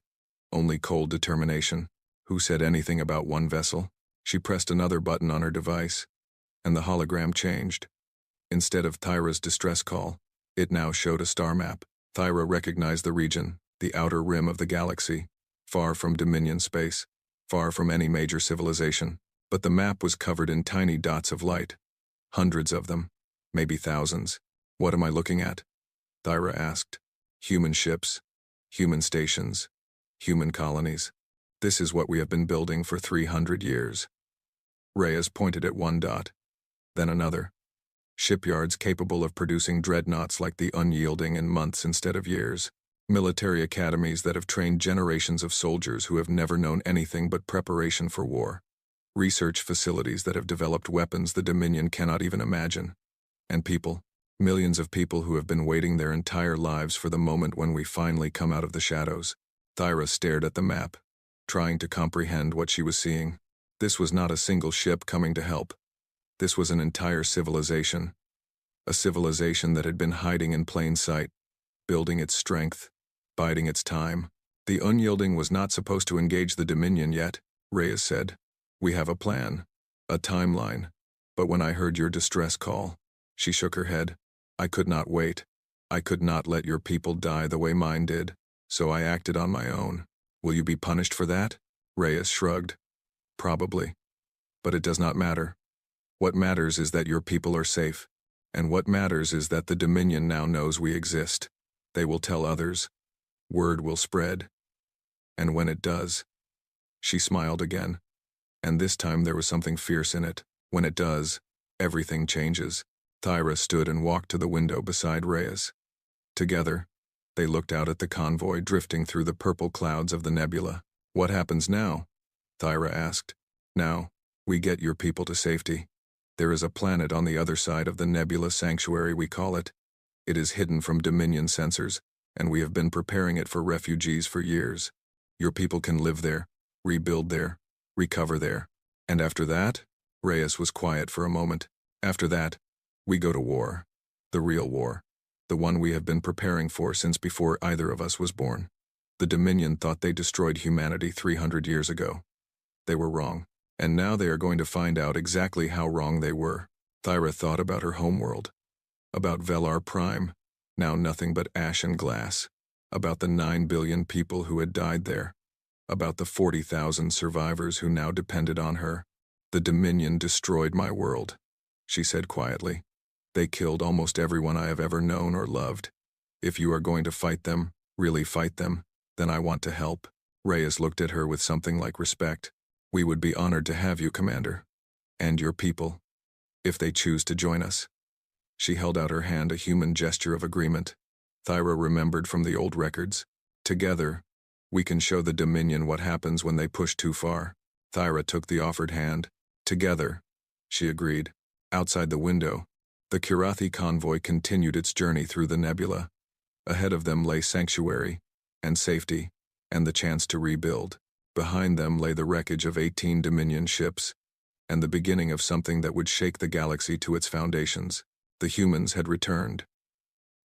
only cold determination. Who said anything about one vessel? She pressed another button on her device, and the hologram changed. Instead of Thyra's distress call, it now showed a star map. Thyra recognized the region, the outer rim of the galaxy, far from Dominion space, far from any major civilization. But the map was covered in tiny dots of light. Hundreds of them, maybe thousands. "What am I looking at?" Thyra asked. "Human ships, human stations, human colonies. This is what we have been building for 300 years. Reyes pointed at one dot, then another. Shipyards capable of producing dreadnoughts like the Unyielding in months instead of years. Military academies that have trained generations of soldiers who have never known anything but preparation for war. Research facilities that have developed weapons the Dominion cannot even imagine. And people, millions of people who have been waiting their entire lives for the moment when we finally come out of the shadows." Thyra stared at the map, trying to comprehend what she was seeing. This was not a single ship coming to help. This was an entire civilization. A civilization that had been hiding in plain sight, building its strength, biding its time. "The Unyielding was not supposed to engage the Dominion yet," Reyes said. "We have a plan, a timeline. But when I heard your distress call," she shook her head, "I could not wait. I could not let your people die the way mine did, so I acted on my own." "Will you be punished for that?" Reyes shrugged. "Probably. But it does not matter. What matters is that your people are safe, and what matters is that the Dominion now knows we exist. They will tell others. Word will spread. And when it does..." She smiled again, and this time there was something fierce in it. "When it does, everything changes." Thyra stood and walked to the window beside Reyes. Together, they looked out at the convoy drifting through the purple clouds of the nebula. "What happens now?" Thyra asked. "Now, we get your people to safety. There is a planet on the other side of the nebula sanctuary, we call it. It is hidden from Dominion sensors, and we have been preparing it for refugees for years. Your people can live there, rebuild there, recover there. And after that?" Reyes was quiet for a moment. "After that, we go to war. The real war. The one we have been preparing for since before either of us was born. The Dominion thought they destroyed humanity 300 years ago. They were wrong. And now they are going to find out exactly how wrong they were." Thyra thought about her homeworld. About Velar Prime, now nothing but ash and glass. About the 9 billion people who had died there. About the 40,000 survivors who now depended on her. "The Dominion destroyed my world," she said quietly. "They killed almost everyone I have ever known or loved. If you are going to fight them, really fight them, then I want to help." Reyes looked at her with something like respect. "We would be honored to have you, Commander. And your people, if they choose to join us." She held out her hand, a human gesture of agreement. Thyra remembered from the old records. "Together, we can show the Dominion what happens when they push too far." Thyra took the offered hand. "Together," she agreed. Outside the window, the Kirathi convoy continued its journey through the nebula. Ahead of them lay sanctuary, and safety, and the chance to rebuild. Behind them lay the wreckage of 18 Dominion ships, and the beginning of something that would shake the galaxy to its foundations. The humans had returned,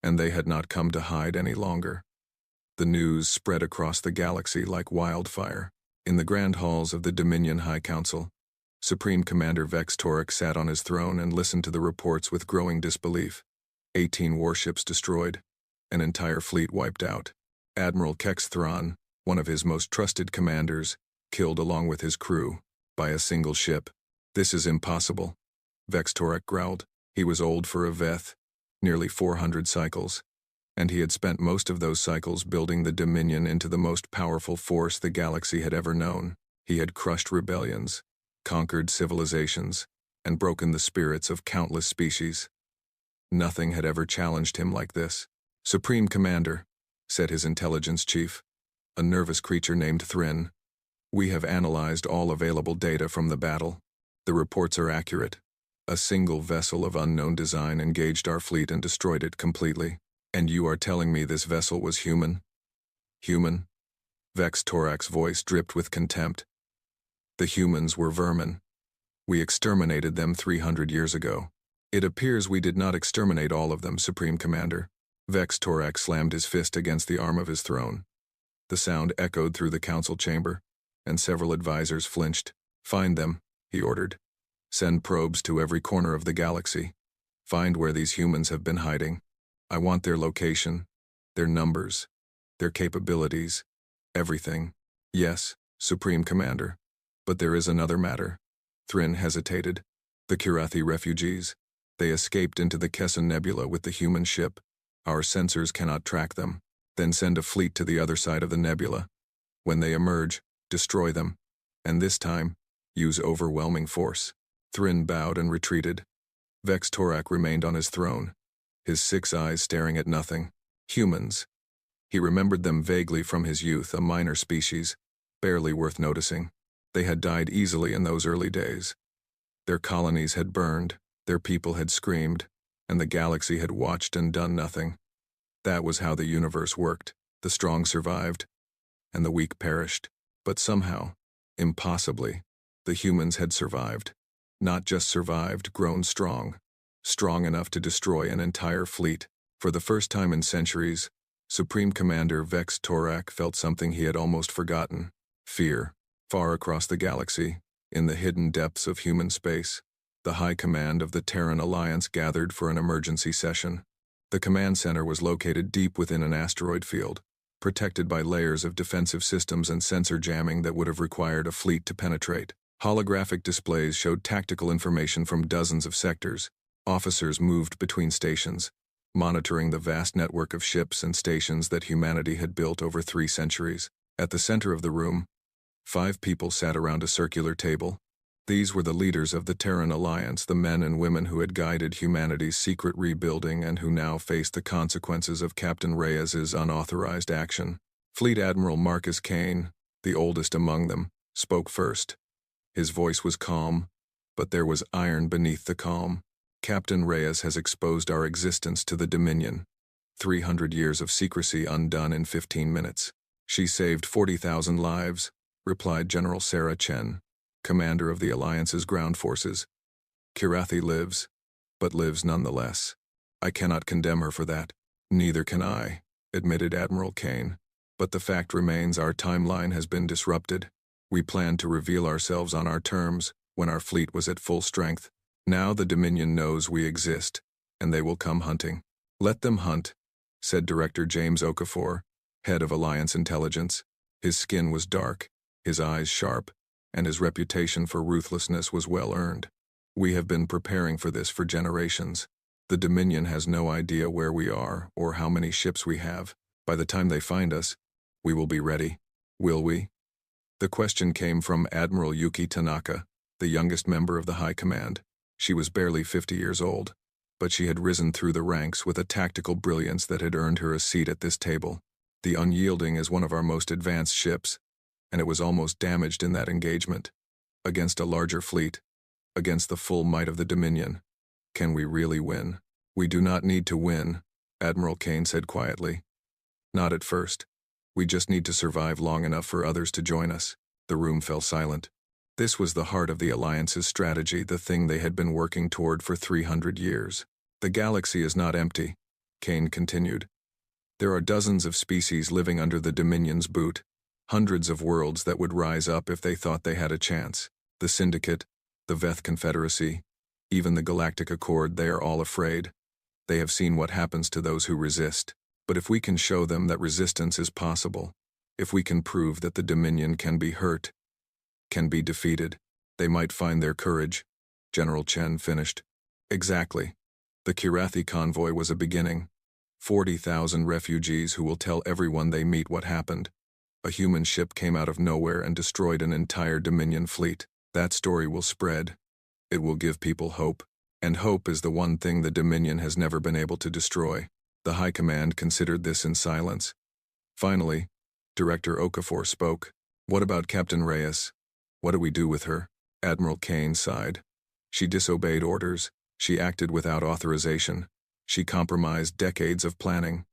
and they had not come to hide any longer. The news spread across the galaxy like wildfire. In the grand halls of the Dominion High Council, Supreme Commander Vex Torek sat on his throne and listened to the reports with growing disbelief. 18 warships destroyed, an entire fleet wiped out. Admiral Kex Thrawn, one of his most trusted commanders, killed along with his crew, by a single ship. "This is impossible," Vex Torek growled. He was old for a Veth, nearly 400 cycles, and he had spent most of those cycles building the Dominion into the most powerful force the galaxy had ever known. He had crushed rebellions, conquered civilizations, and broken the spirits of countless species. Nothing had ever challenged him like this. "Supreme Commander," said his intelligence chief, a nervous creature named Thryn, "we have analyzed all available data from the battle. The reports are accurate. A single vessel of unknown design engaged our fleet and destroyed it completely. And you are telling me this vessel was human?" "Human?" Vex Torak's voice dripped with contempt. "The humans were vermin. We exterminated them 300 years ago." "It appears we did not exterminate all of them, Supreme Commander." Vex Torak slammed his fist against the arm of his throne. The sound echoed through the council chamber, and several advisors flinched. "Find them," he ordered. "Send probes to every corner of the galaxy. Find where these humans have been hiding. I want their location, their numbers, their capabilities, everything." "Yes, Supreme Commander. But there is another matter." Thryn hesitated. "The Kirathi refugees. They escaped into the Kesson Nebula with the human ship. Our sensors cannot track them. Then send a fleet to the other side of the nebula. When they emerge, destroy them. And this time, use overwhelming force." Thryn bowed and retreated. Vex Torak remained on his throne, his 6 eyes staring at nothing. Humans. He remembered them vaguely from his youth, a minor species, barely worth noticing. They had died easily in those early days. Their colonies had burned, their people had screamed, and the galaxy had watched and done nothing. That was how the universe worked. The strong survived, and the weak perished. But somehow, impossibly, the humans had survived. Not just survived, grown strong. Strong enough to destroy an entire fleet. For the first time in centuries, Supreme Commander Vex Torak felt something he had almost forgotten. Fear. Far across the galaxy, in the hidden depths of human space, the High Command of the Terran Alliance gathered for an emergency session. The command center was located deep within an asteroid field, protected by layers of defensive systems and sensor jamming that would have required a fleet to penetrate. Holographic displays showed tactical information from dozens of sectors. Officers moved between stations, monitoring the vast network of ships and stations that humanity had built over 3 centuries. At the center of the room, 5 people sat around a circular table. These were the leaders of the Terran Alliance, the men and women who had guided humanity's secret rebuilding and who now faced the consequences of Captain Reyes's unauthorized action. Fleet Admiral Marcus Kane, the oldest among them, spoke first. His voice was calm, but there was iron beneath the calm. "Captain Reyes has exposed our existence to the Dominion. 300 years of secrecy undone in 15 minutes. She saved 40,000 lives," replied General Sarah Chen, commander of the Alliance's ground forces. "Kirathi lives, but lives nonetheless. I cannot condemn her for that." "Neither can I," admitted Admiral Kane. "But the fact remains our timeline has been disrupted. We planned to reveal ourselves on our terms when our fleet was at full strength. Now the Dominion knows we exist, and they will come hunting." "Let them hunt," said Director James Okafor, head of Alliance Intelligence. His skin was dark, his eyes sharp, and his reputation for ruthlessness was well earned. "We have been preparing for this for generations. The Dominion has no idea where we are or how many ships we have. By the time they find us, we will be ready. Will we?" The question came from Admiral Yuki Tanaka, the youngest member of the High Command. She was barely 50 years old, but she had risen through the ranks with a tactical brilliance that had earned her a seat at this table. "The Unyielding is one of our most advanced ships, and it was almost damaged in that engagement. Against a larger fleet, against the full might of the Dominion. Can we really win?" "We do not need to win," Admiral Kane said quietly. "Not at first. We just need to survive long enough for others to join us." The room fell silent. This was the heart of the Alliance's strategy, the thing they had been working toward for 300 years. "The galaxy is not empty," Kane continued. "There are dozens of species living under the Dominion's boot, hundreds of worlds that would rise up if they thought they had a chance. The Syndicate, the Veth Confederacy, even the Galactic Accord, they are all afraid. They have seen what happens to those who resist. But if we can show them that resistance is possible, if we can prove that the Dominion can be hurt, can be defeated, they might find their courage," General Chen finished. "Exactly. The Kirathi convoy was a beginning. 40,000 refugees who will tell everyone they meet what happened. A human ship came out of nowhere and destroyed an entire Dominion fleet. That story will spread. It will give people hope. And hope is the one thing the Dominion has never been able to destroy. The High Command considered this in silence. Finally, Director Okafor spoke. What about Captain Reyes? What do we do with her? Admiral Kane sighed. She disobeyed orders. She acted without authorization. She compromised decades of planning.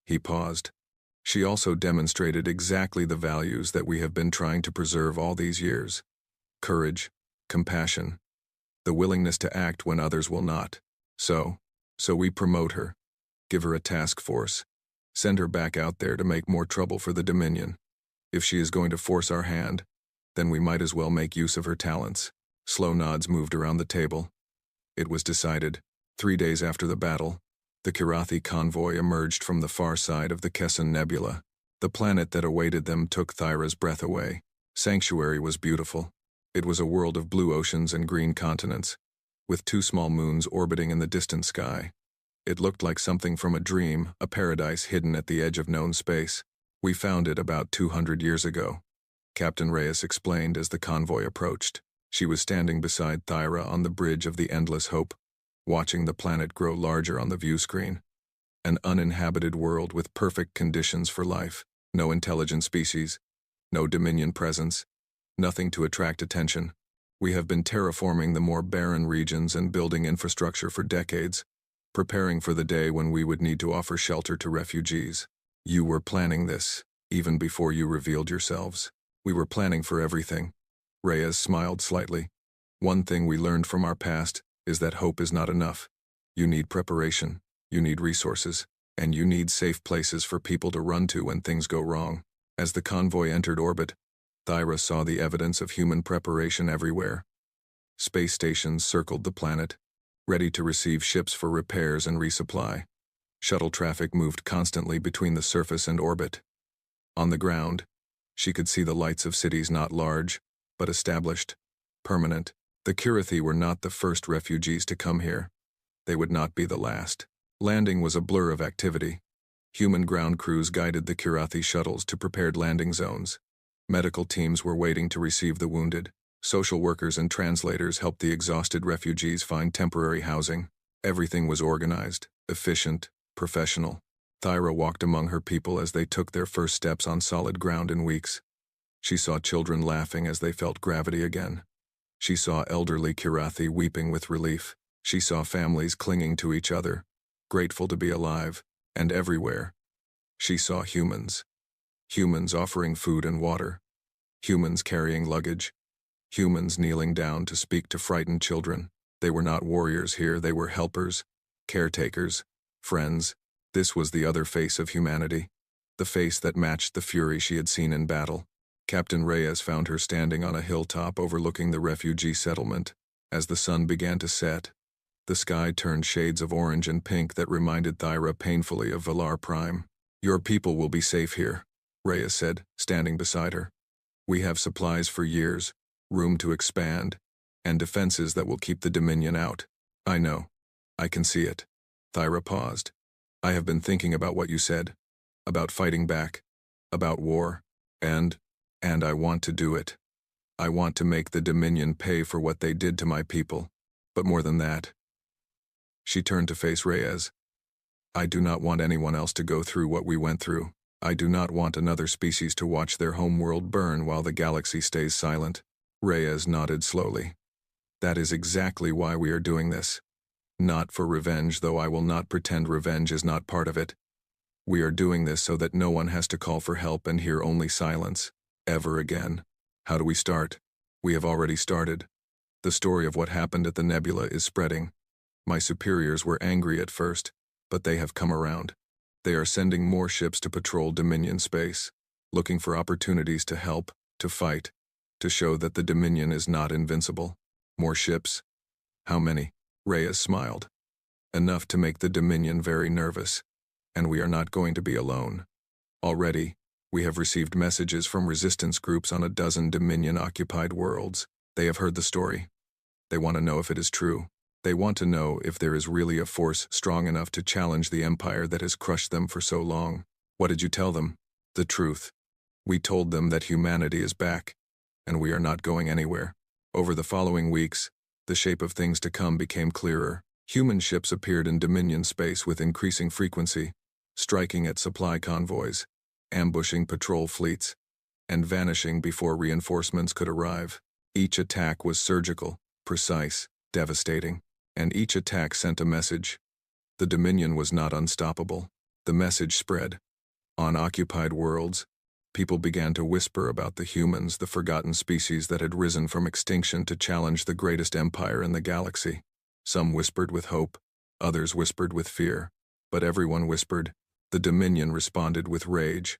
He paused. She also demonstrated exactly the values that we have been trying to preserve all these years. Courage, compassion, the willingness to act when others will not. So we promote her. Give her a task force. Send her back out there to make more trouble for the Dominion. If she is going to force our hand, then we might as well make use of her talents. Slow nods moved around the table. It was decided. 3 days after the battle, the Kirathi convoy emerged from the far side of the Kesson Nebula. The planet that awaited them took Thyra's breath away. Sanctuary was beautiful. It was a world of blue oceans and green continents, with 2 small moons orbiting in the distant sky. It looked like something from a dream, a paradise hidden at the edge of known space. We found it about 200 years ago, Captain Reyes explained as the convoy approached. She was standing beside Thyra on the bridge of the Endless Hope, watching the planet grow larger on the view screen. An uninhabited world with perfect conditions for life. No intelligent species, no Dominion presence, nothing to attract attention. We have been terraforming the more barren regions and building infrastructure for decades, preparing for the day when we would need to offer shelter to refugees. You were planning this, even before you revealed yourselves. We were planning for everything. Reyes smiled slightly. One thing we learned from our past is that hope is not enough. You need preparation, you need resources, and you need safe places for people to run to when things go wrong. As the convoy entered orbit, Thyra saw the evidence of human preparation everywhere. Space stations circled the planet, ready to receive ships for repairs and resupply. Shuttle traffic moved constantly between the surface and orbit. On the ground, she could see the lights of cities not large, but established, permanent. The Kirathi were not the first refugees to come here. They would not be the last. Landing was a blur of activity. Human ground crews guided the Kirathi shuttles to prepared landing zones. Medical teams were waiting to receive the wounded. Social workers and translators helped the exhausted refugees find temporary housing. Everything was organized, efficient, professional. Thyra walked among her people as they took their first steps on solid ground in weeks. She saw children laughing as they felt gravity again. She saw elderly Kirathi weeping with relief. She saw families clinging to each other, grateful to be alive, and everywhere, she saw humans. Humans offering food and water. Humans carrying luggage. Humans kneeling down to speak to frightened children. They were not warriors here, they were helpers, caretakers, friends. This was the other face of humanity, the face that matched the fury she had seen in battle. Captain Reyes found her standing on a hilltop overlooking the refugee settlement. As the sun began to set, the sky turned shades of orange and pink that reminded Thyra painfully of Valar Prime. Your people will be safe here, Reyes said, standing beside her. We have supplies for years, room to expand, and defenses that will keep the Dominion out. I know. I can see it. Thyra paused. I have been thinking about what you said, about fighting back, about war, and I want to do it. I want to make the Dominion pay for what they did to my people, but more than that. She turned to face Reyes. I do not want anyone else to go through what we went through. I do not want another species to watch their homeworld burn while the galaxy stays silent. Reyes nodded slowly. That is exactly why we are doing this. Not for revenge, though I will not pretend revenge is not part of it. We are doing this so that no one has to call for help and hear only silence, ever again. How do we start? We have already started. The story of what happened at the nebula is spreading. My superiors were angry at first, but they have come around. They are sending more ships to patrol Dominion space, looking for opportunities to help, to fight, to show that the Dominion is not invincible. More ships? How many? Reyes smiled. Enough to make the Dominion very nervous, and we are not going to be alone. Already, we have received messages from resistance groups on a dozen Dominion-occupied worlds. They have heard the story. They want to know if it is true. They want to know if there is really a force strong enough to challenge the empire that has crushed them for so long. What did you tell them? The truth. We told them that humanity is back, and we are not going anywhere. Over the following weeks, The shape of things to come became clearer. Human ships appeared in Dominion space with increasing frequency, striking at supply convoys, ambushing patrol fleets, and vanishing before reinforcements could arrive. Each attack was surgical, precise, devastating, and each attack sent a message. The Dominion was not unstoppable. The message spread. On occupied worlds, people began to whisper about the humans, the forgotten species that had risen from extinction to challenge the greatest empire in the galaxy. Some whispered with hope, others whispered with fear, but everyone whispered. The Dominion responded with rage.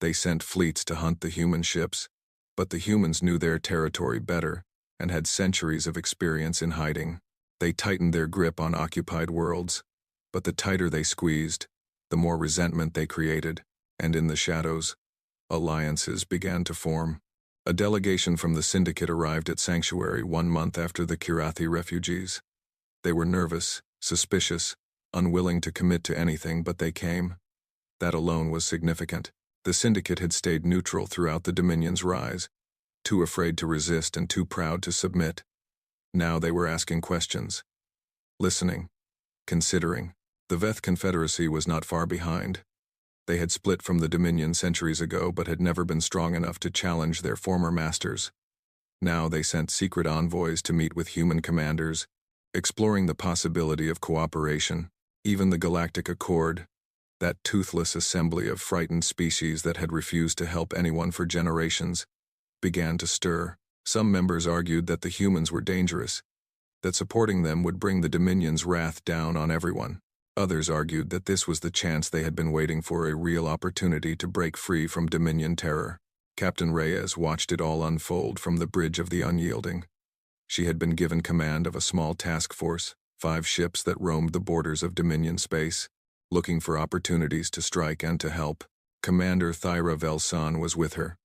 They sent fleets to hunt the human ships, but the humans knew their territory better and had centuries of experience in hiding. They tightened their grip on occupied worlds, but the tighter they squeezed, the more resentment they created, and in the shadows, alliances began to form. A delegation from the Syndicate arrived at Sanctuary 1 month after the Kirathi refugees. They were nervous, suspicious, unwilling to commit to anything, but they came. That alone was significant. The Syndicate had stayed neutral throughout the Dominion's rise, too afraid to resist and too proud to submit. Now they were asking questions, listening, considering. The Veth Confederacy was not far behind. They had split from the Dominion centuries ago but had never been strong enough to challenge their former masters. Now they sent secret envoys to meet with human commanders, exploring the possibility of cooperation. Even the Galactic Accord, that toothless assembly of frightened species that had refused to help anyone for generations, began to stir. Some members argued that the humans were dangerous, that supporting them would bring the Dominion's wrath down on everyone. Others argued that this was the chance they had been waiting for, a real opportunity to break free from Dominion terror. Captain Reyes watched it all unfold from the bridge of the Unyielding. She had been given command of a small task force, 5 ships that roamed the borders of Dominion space, looking for opportunities to strike and to help. Commander Thyra Velsan was with her.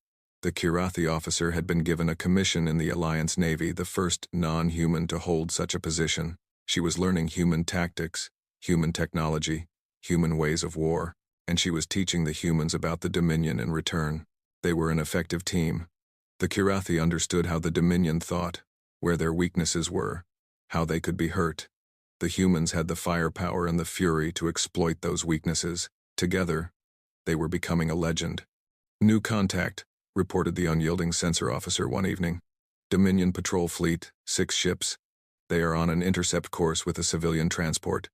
The Kirathi officer had been given a commission in the Alliance Navy, the first non-human to hold such a position. She was learning human tactics, human technology, human ways of war, and she was teaching the humans about the Dominion in return. They were an effective team. The Kirathi understood how the Dominion thought, where their weaknesses were, how they could be hurt. The humans had the firepower and the fury to exploit those weaknesses. Together, they were becoming a legend. "New contact," reported the Unyielding sensor officer one evening. "Dominion patrol fleet, 6 ships. They are on an intercept course with a civilian transport.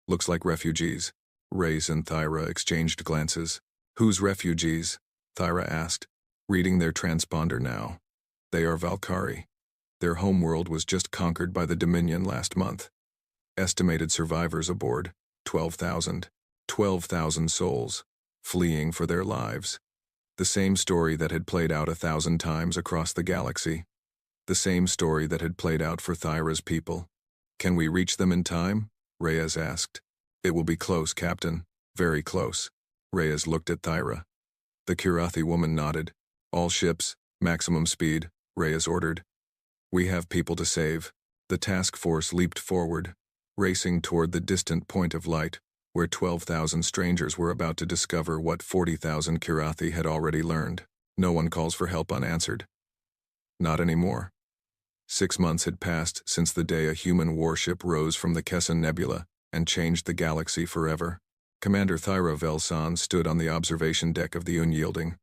Looks like refugees." Reyes and Thyra exchanged glances. "Whose refugees?" Thyra asked, reading their transponder now. "They are Valkyrie. Their homeworld was just conquered by the Dominion last month. Estimated survivors aboard, 12,000. 12,000 souls, fleeing for their lives. The same story that had played out 1,000 times across the galaxy. The same story that had played out for Thyra's people. "Can we reach them in time?" Reyes asked. "It will be close, Captain. Very close." Reyes looked at Thyra. The Kirathi woman nodded. "All ships, maximum speed," Reyes ordered. "We have people to save." The task force leaped forward, racing toward the distant point of light, where 12,000 strangers were about to discover what 40,000 Kirathi had already learned. No one calls for help unanswered. Not anymore. 6 months had passed since the day a human warship rose from the Kesson Nebula and changed the galaxy forever. Commander Thyra Velsan stood on the observation deck of the Unyielding,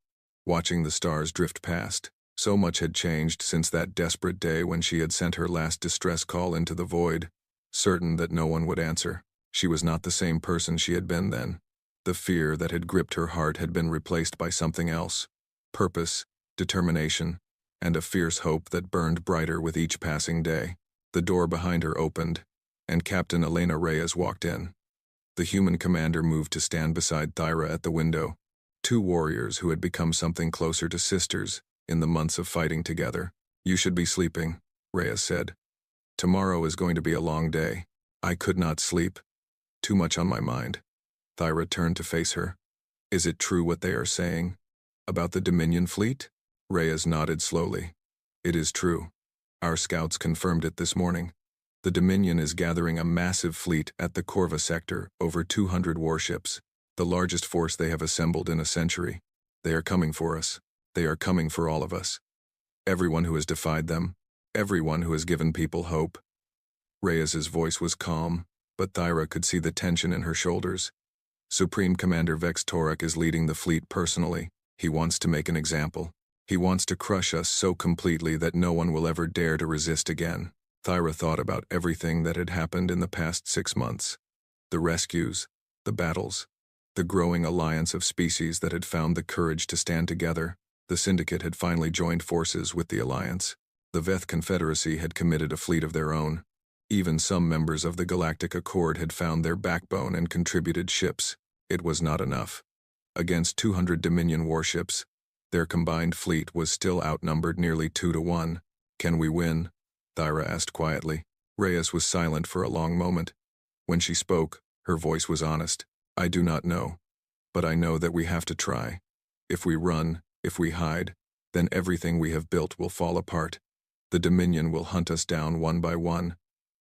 watching the stars drift past. So much had changed since that desperate day when she had sent her last distress call into the void, certain that no one would answer. She was not the same person she had been then. The fear that had gripped her heart had been replaced by something else. Purpose, determination, and a fierce hope that burned brighter with each passing day. The door behind her opened, and Captain Elena Reyes walked in. The human commander moved to stand beside Thyra at the window. 2 warriors who had become something closer to sisters in the months of fighting together. "You should be sleeping," Reyes said. "Tomorrow is going to be a long day." "I could not sleep. Too much on my mind." Thyra turned to face her. "Is it true what they are saying? About the Dominion fleet?" Reyes nodded slowly. "It is true. Our scouts confirmed it this morning. The Dominion is gathering a massive fleet at the Corva sector, over 200 warships, the largest force they have assembled in a century. They are coming for us. They are coming for all of us. Everyone who has defied them, everyone who has given people hope, Reyes's voice was calm, but Thyra could see the tension in her shoulders. Supreme Commander Vex Torek is leading the fleet personally. He wants to make an example. He wants to crush us so completely that no one will ever dare to resist again. Thyra thought about everything that had happened in the past 6 months. The rescues, the battles, the growing alliance of species that had found the courage to stand together. The Syndicate had finally joined forces with the Alliance. The Veth Confederacy had committed a fleet of their own. Even some members of the Galactic Accord had found their backbone and contributed ships. It was not enough. Against 200 Dominion warships, their combined fleet was still outnumbered nearly 2-1. Can we win? Thyra asked quietly. Reyes was silent for a long moment. When she spoke, her voice was honest. I do not know. But I know that we have to try. If we run, if we hide, then everything we have built will fall apart. The Dominion will hunt us down one by one.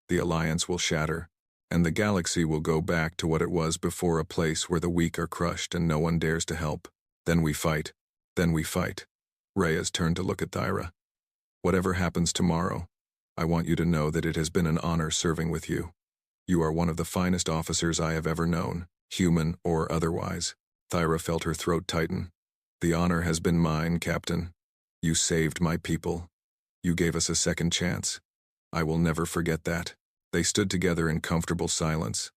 The Alliance will shatter, and the galaxy will go back to what it was before, a place where the weak are crushed and no one dares to help. Then we fight. Then we fight. Reyes turned to look at Thyra. Whatever happens tomorrow, I want you to know that it has been an honor serving with you. You are one of the finest officers I have ever known, human or otherwise. Thyra felt her throat tighten. The honor has been mine, Captain. You saved my people. You gave us a second chance. I will never forget that. They stood together in comfortable silence,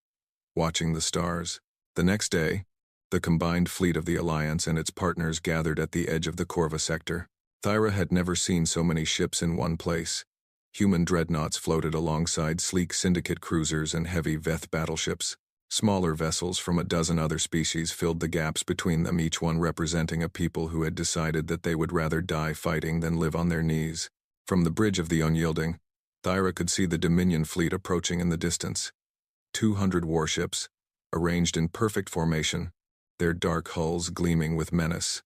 watching the stars. The next day, the combined fleet of the Alliance and its partners gathered at the edge of the Corva sector. Thyra had never seen so many ships in one place. Human dreadnoughts floated alongside sleek Syndicate cruisers and heavy Veth battleships. Smaller vessels from a dozen other species filled the gaps between them, each one representing a people who had decided that they would rather die fighting than live on their knees. From the bridge of the Unyielding, Thyra could see the Dominion fleet approaching in the distance. 200 warships, arranged in perfect formation, their dark hulls gleaming with menace.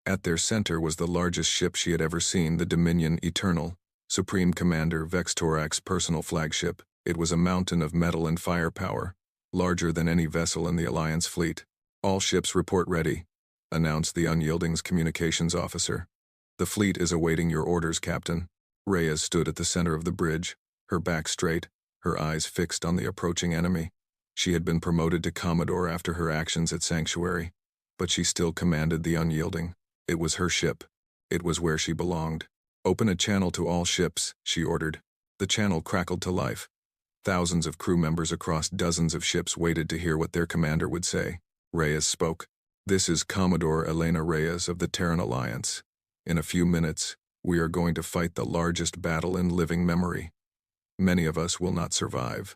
At their center was the largest ship she had ever seen, the Dominion Eternal, Supreme Commander Vex Torek's personal flagship. It was a mountain of metal and firepower, larger than any vessel in the Alliance fleet. All ships report ready, announced the Unyielding's communications officer. The fleet is awaiting your orders, Captain. Reyes stood at the center of the bridge, her back straight, her eyes fixed on the approaching enemy. She had been promoted to Commodore after her actions at Sanctuary, but she still commanded the Unyielding. It was her ship. It was where she belonged. Open a channel to all ships, she ordered. The channel crackled to life. Thousands of crew members across dozens of ships waited to hear what their commander would say. Reyes spoke. This is Commodore Elena Reyes of the Terran Alliance. In a few minutes, we are going to fight the largest battle in living memory. Many of us will not survive.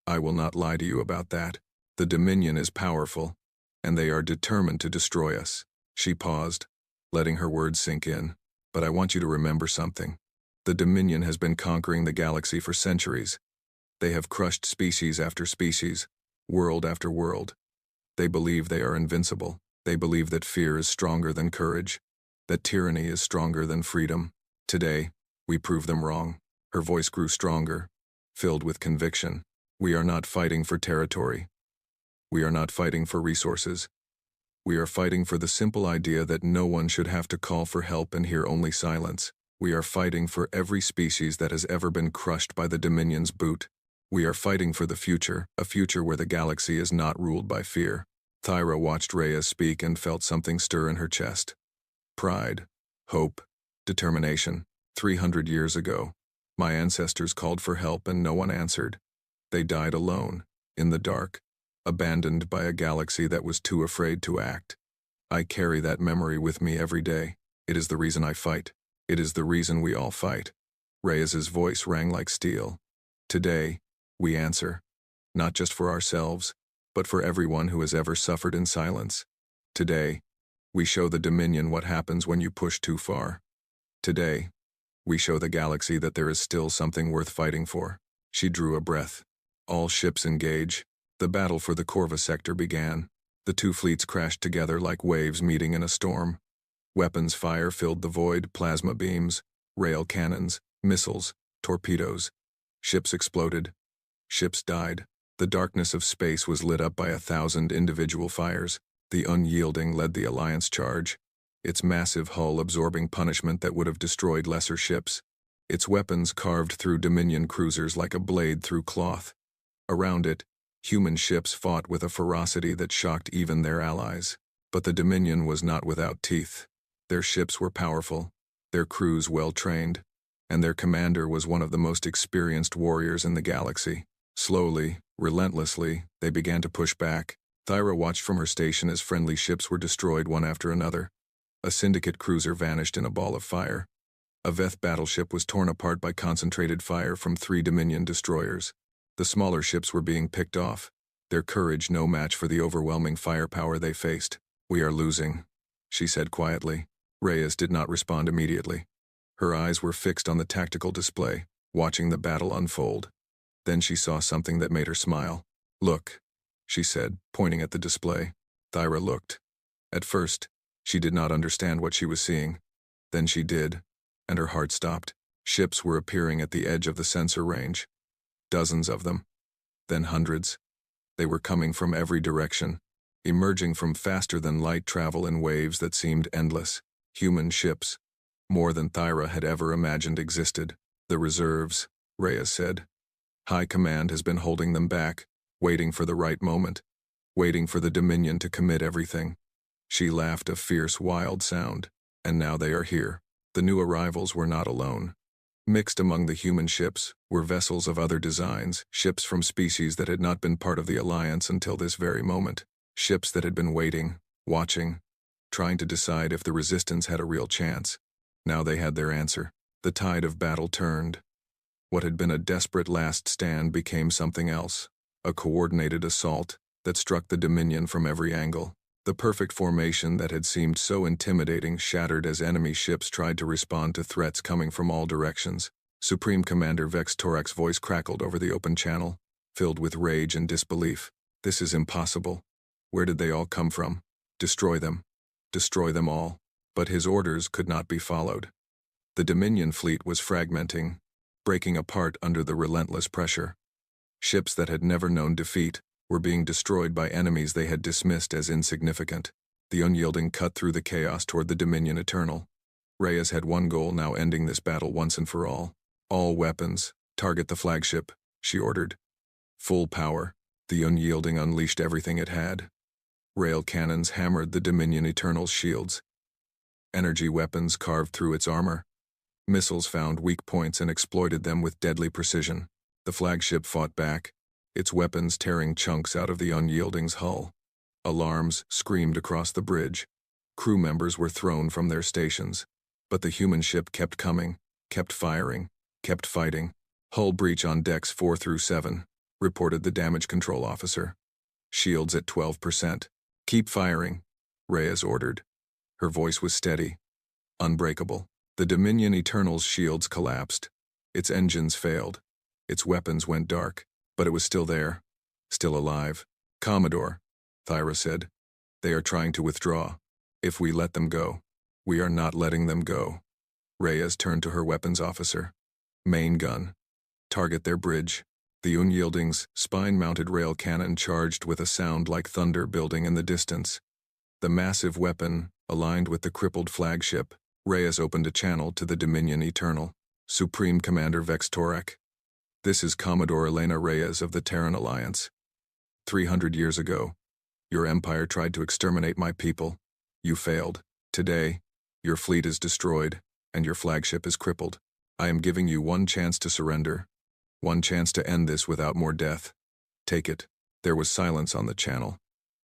I will not lie to you about that. The Dominion is powerful, and they are determined to destroy us. She paused, letting her words sink in. But I want you to remember something. The Dominion has been conquering the galaxy for centuries. They have crushed species after species, world after world. They believe they are invincible. They believe that fear is stronger than courage, that tyranny is stronger than freedom. Today, we prove them wrong. Her voice grew stronger, filled with conviction. We are not fighting for territory. We are not fighting for resources. We are fighting for the simple idea that no one should have to call for help and hear only silence. We are fighting for every species that has ever been crushed by the Dominion's boot. We are fighting for the future, a future where the galaxy is not ruled by fear. Thyra watched Reyes speak and felt something stir in her chest. Pride, hope, determination. 300 years ago, my ancestors called for help and no one answered. They died alone, in the dark, abandoned by a galaxy that was too afraid to act. I carry that memory with me every day. It is the reason I fight. It is the reason we all fight. Reyes's voice rang like steel. Today, we answer, not just for ourselves, but for everyone who has ever suffered in silence. Today, we show the Dominion what happens when you push too far. Today, we show the galaxy that there is still something worth fighting for. She drew a breath. All ships engage. The battle for the Corva sector began. The two fleets crashed together like waves meeting in a storm. Weapons fire filled the void, plasma beams, rail cannons, missiles, torpedoes. Ships exploded. Ships died. The darkness of space was lit up by 1,000 individual fires. The Unyielding led the Alliance charge, its massive hull absorbing punishment that would have destroyed lesser ships. its weapons carved through Dominion cruisers like a blade through cloth. Around it, human ships fought with a ferocity that shocked even their allies. But the Dominion was not without teeth. Their ships were powerful, their crews well-trained, and their commander was one of the most experienced warriors in the galaxy. Slowly, relentlessly, they began to push back. Thyra watched from her station as friendly ships were destroyed one after another. A Syndicate cruiser vanished in a ball of fire. A Veth battleship was torn apart by concentrated fire from 3 Dominion destroyers. The smaller ships were being picked off, their courage no match for the overwhelming firepower they faced. "We are losing," she said quietly. Reyes did not respond immediately. Her eyes were fixed on the tactical display, watching the battle unfold. Then she saw something that made her smile. "Look," she said, pointing at the display. Thyra looked. At first, she did not understand what she was seeing. Then she did, and her heart stopped. Ships were appearing at the edge of the sensor range. Dozens of them. Then hundreds. They were coming from every direction, emerging from faster-than-light travel in waves that seemed endless. Human ships. More than Thyra had ever imagined existed. "The reserves," Reyes said. "High Command has been holding them back, waiting for the right moment, waiting for the Dominion to commit everything." She laughed a fierce, wild sound. "And now they are here." The new arrivals were not alone. Mixed among the human ships were vessels of other designs, ships from species that had not been part of the Alliance until this very moment. Ships that had been waiting, watching, trying to decide if the Resistance had a real chance. Now they had their answer. The tide of battle turned. What had been a desperate last stand became something else. A coordinated assault that struck the Dominion from every angle. The perfect formation that had seemed so intimidating shattered as enemy ships tried to respond to threats coming from all directions. Supreme Commander Vex Torak's voice crackled over the open channel, filled with rage and disbelief. "This is impossible. Where did they all come from? Destroy them. Destroy them all." But his orders could not be followed. The Dominion fleet was fragmenting, breaking apart under the relentless pressure. Ships that had never known defeat were being destroyed by enemies they had dismissed as insignificant. The Unyielding cut through the chaos toward the Dominion Eternal. Reyes had one goal, now ending this battle once and for all. "All weapons, target the flagship," she ordered. Full power, the Unyielding unleashed everything it had. Rail cannons hammered the Dominion Eternal's shields. Energy weapons carved through its armor. Missiles found weak points and exploited them with deadly precision. The flagship fought back, its weapons tearing chunks out of the Unyielding's hull. Alarms screamed across the bridge. Crew members were thrown from their stations. But the human ship kept coming, kept firing, kept fighting. "Hull breach on decks 4 through 7, reported the damage control officer. "Shields at 12%. "Keep firing," Reyes ordered. Her voice was steady, unbreakable. The Dominion Eternal's shields collapsed. Its engines failed. Its weapons went dark. But it was still there, still alive. "Commodore," Thyra said, "they are trying to withdraw. If we let them go." "We are not letting them go." Reyes turned to her weapons officer. "Main gun. Target their bridge." The Unyielding's spine-mounted rail cannon charged with a sound like thunder building in the distance. The massive weapon, aligned with the crippled flagship, Reyes opened a channel to the Dominion Eternal. "Supreme Commander Vex Torak. This is Commodore Elena Reyes of the Terran Alliance. 300 years ago, your empire tried to exterminate my people. You failed. Today, your fleet is destroyed, and your flagship is crippled. I am giving you one chance to surrender, one chance to end this without more death. Take it." There was silence on the channel.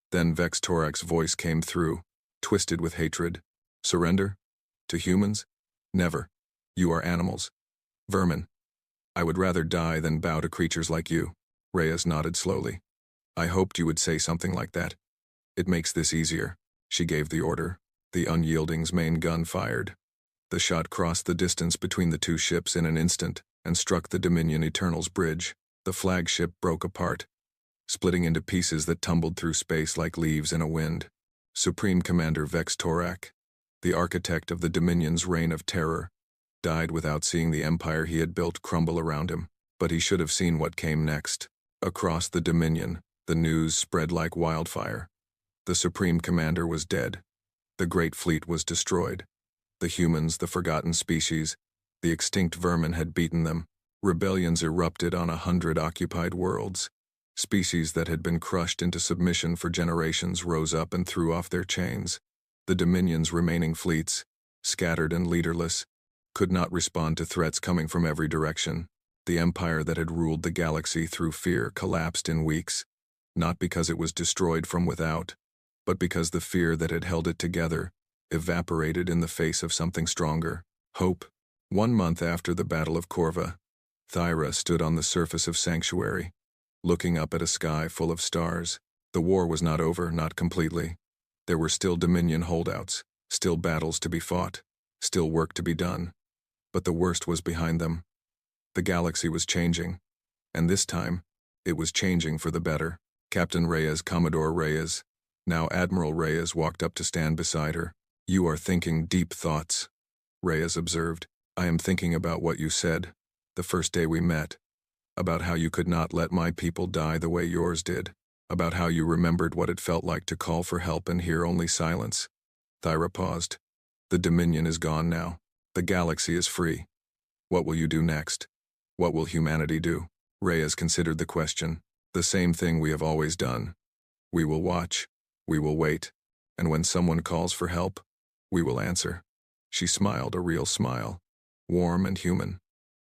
Then Vex Torak's voice came through, twisted with hatred. "Surrender? To humans? Never. You are animals. Vermin. I would rather die than bow to creatures like you." Reyes nodded slowly. "I hoped you would say something like that. It makes this easier." She gave the order. The Unyielding's main gun fired. The shot crossed the distance between the two ships in an instant and struck the Dominion Eternal's bridge. The flagship broke apart, splitting into pieces that tumbled through space like leaves in a wind. Supreme Commander Vex Torak, the architect of the Dominion's reign of terror, died without seeing the empire he had built crumble around him. But he should have seen what came next. Across the Dominion, the news spread like wildfire. The Supreme Commander was dead. The Great Fleet was destroyed. The humans, the forgotten species, The extinct vermin had beaten them. Rebellions erupted on 100 occupied worlds. Species that had been crushed into submission for generations rose up and threw off their chains. The Dominion's remaining fleets, scattered and leaderless, could not respond to threats coming from every direction. The empire that had ruled the galaxy through fear collapsed in weeks, not because it was destroyed from without, but because the fear that had held it together evaporated in the face of something stronger: hope. 1 month after the Battle of Corva, Thyra stood on the surface of Sanctuary, looking up at a sky full of stars. The war was not over, not completely. There were still Dominion holdouts, still battles to be fought, still work to be done. But the worst was behind them. The galaxy was changing, and this time, it was changing for the better. Captain Reyes, Commodore Reyes, now Admiral Reyes, walked up to stand beside her. "You are thinking deep thoughts," Reyes observed. "I am thinking about what you said, the first day we met, about how you could not let my people die the way yours did, about how you remembered what it felt like to call for help and hear only silence." Thyra paused. "The Dominion is gone now. The galaxy is free. What will you do next? What will humanity do?" Reyes considered the question. "The same thing we have always done. We will watch, we will wait, and when someone calls for help, we will answer." She smiled, a real smile, warm and human.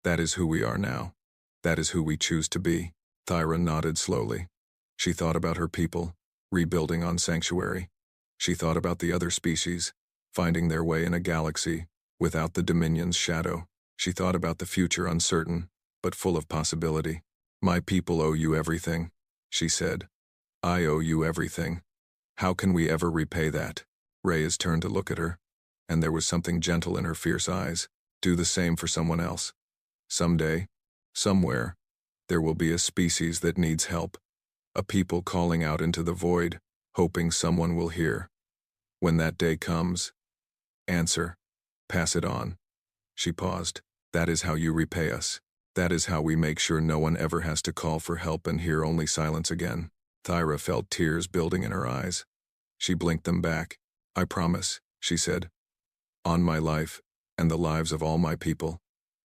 "That is who we are now. That is who we choose to be." Thyra nodded slowly. She thought about her people, rebuilding on Sanctuary. She thought about the other species, finding their way in a galaxy without the Dominion's shadow. She thought about the future, uncertain, but full of possibility. "My people owe you everything," she said. "I owe you everything. How can we ever repay that?" Reyes turned to look at her, and there was something gentle in her fierce eyes. "Do the same for someone else. Someday, somewhere, there will be a species that needs help, a people calling out into the void, hoping someone will hear. When that day comes, answer, pass it on." She paused. "That is how you repay us. That is how we make sure no one ever has to call for help and hear only silence again." Thyra felt tears building in her eyes. She blinked them back. "I promise," she said. "On my life, and the lives of all my people,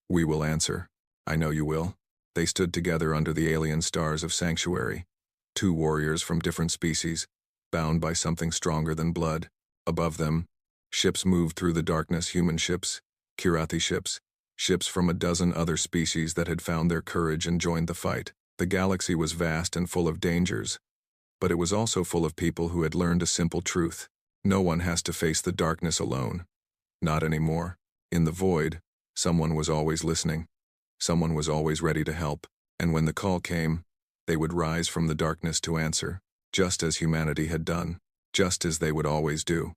we will answer. I know you will." They stood together under the alien stars of Sanctuary, 2 warriors from different species, bound by something stronger than blood. Above them, ships moved through the darkness, human ships, Kirathi ships, ships from a dozen other species that had found their courage and joined the fight. The galaxy was vast and full of dangers, but it was also full of people who had learned a simple truth: no one has to face the darkness alone. Not anymore. In the void, someone was always listening. Someone was always ready to help, and when the call came, they would rise from the darkness to answer, just as humanity had done, just as they would always do.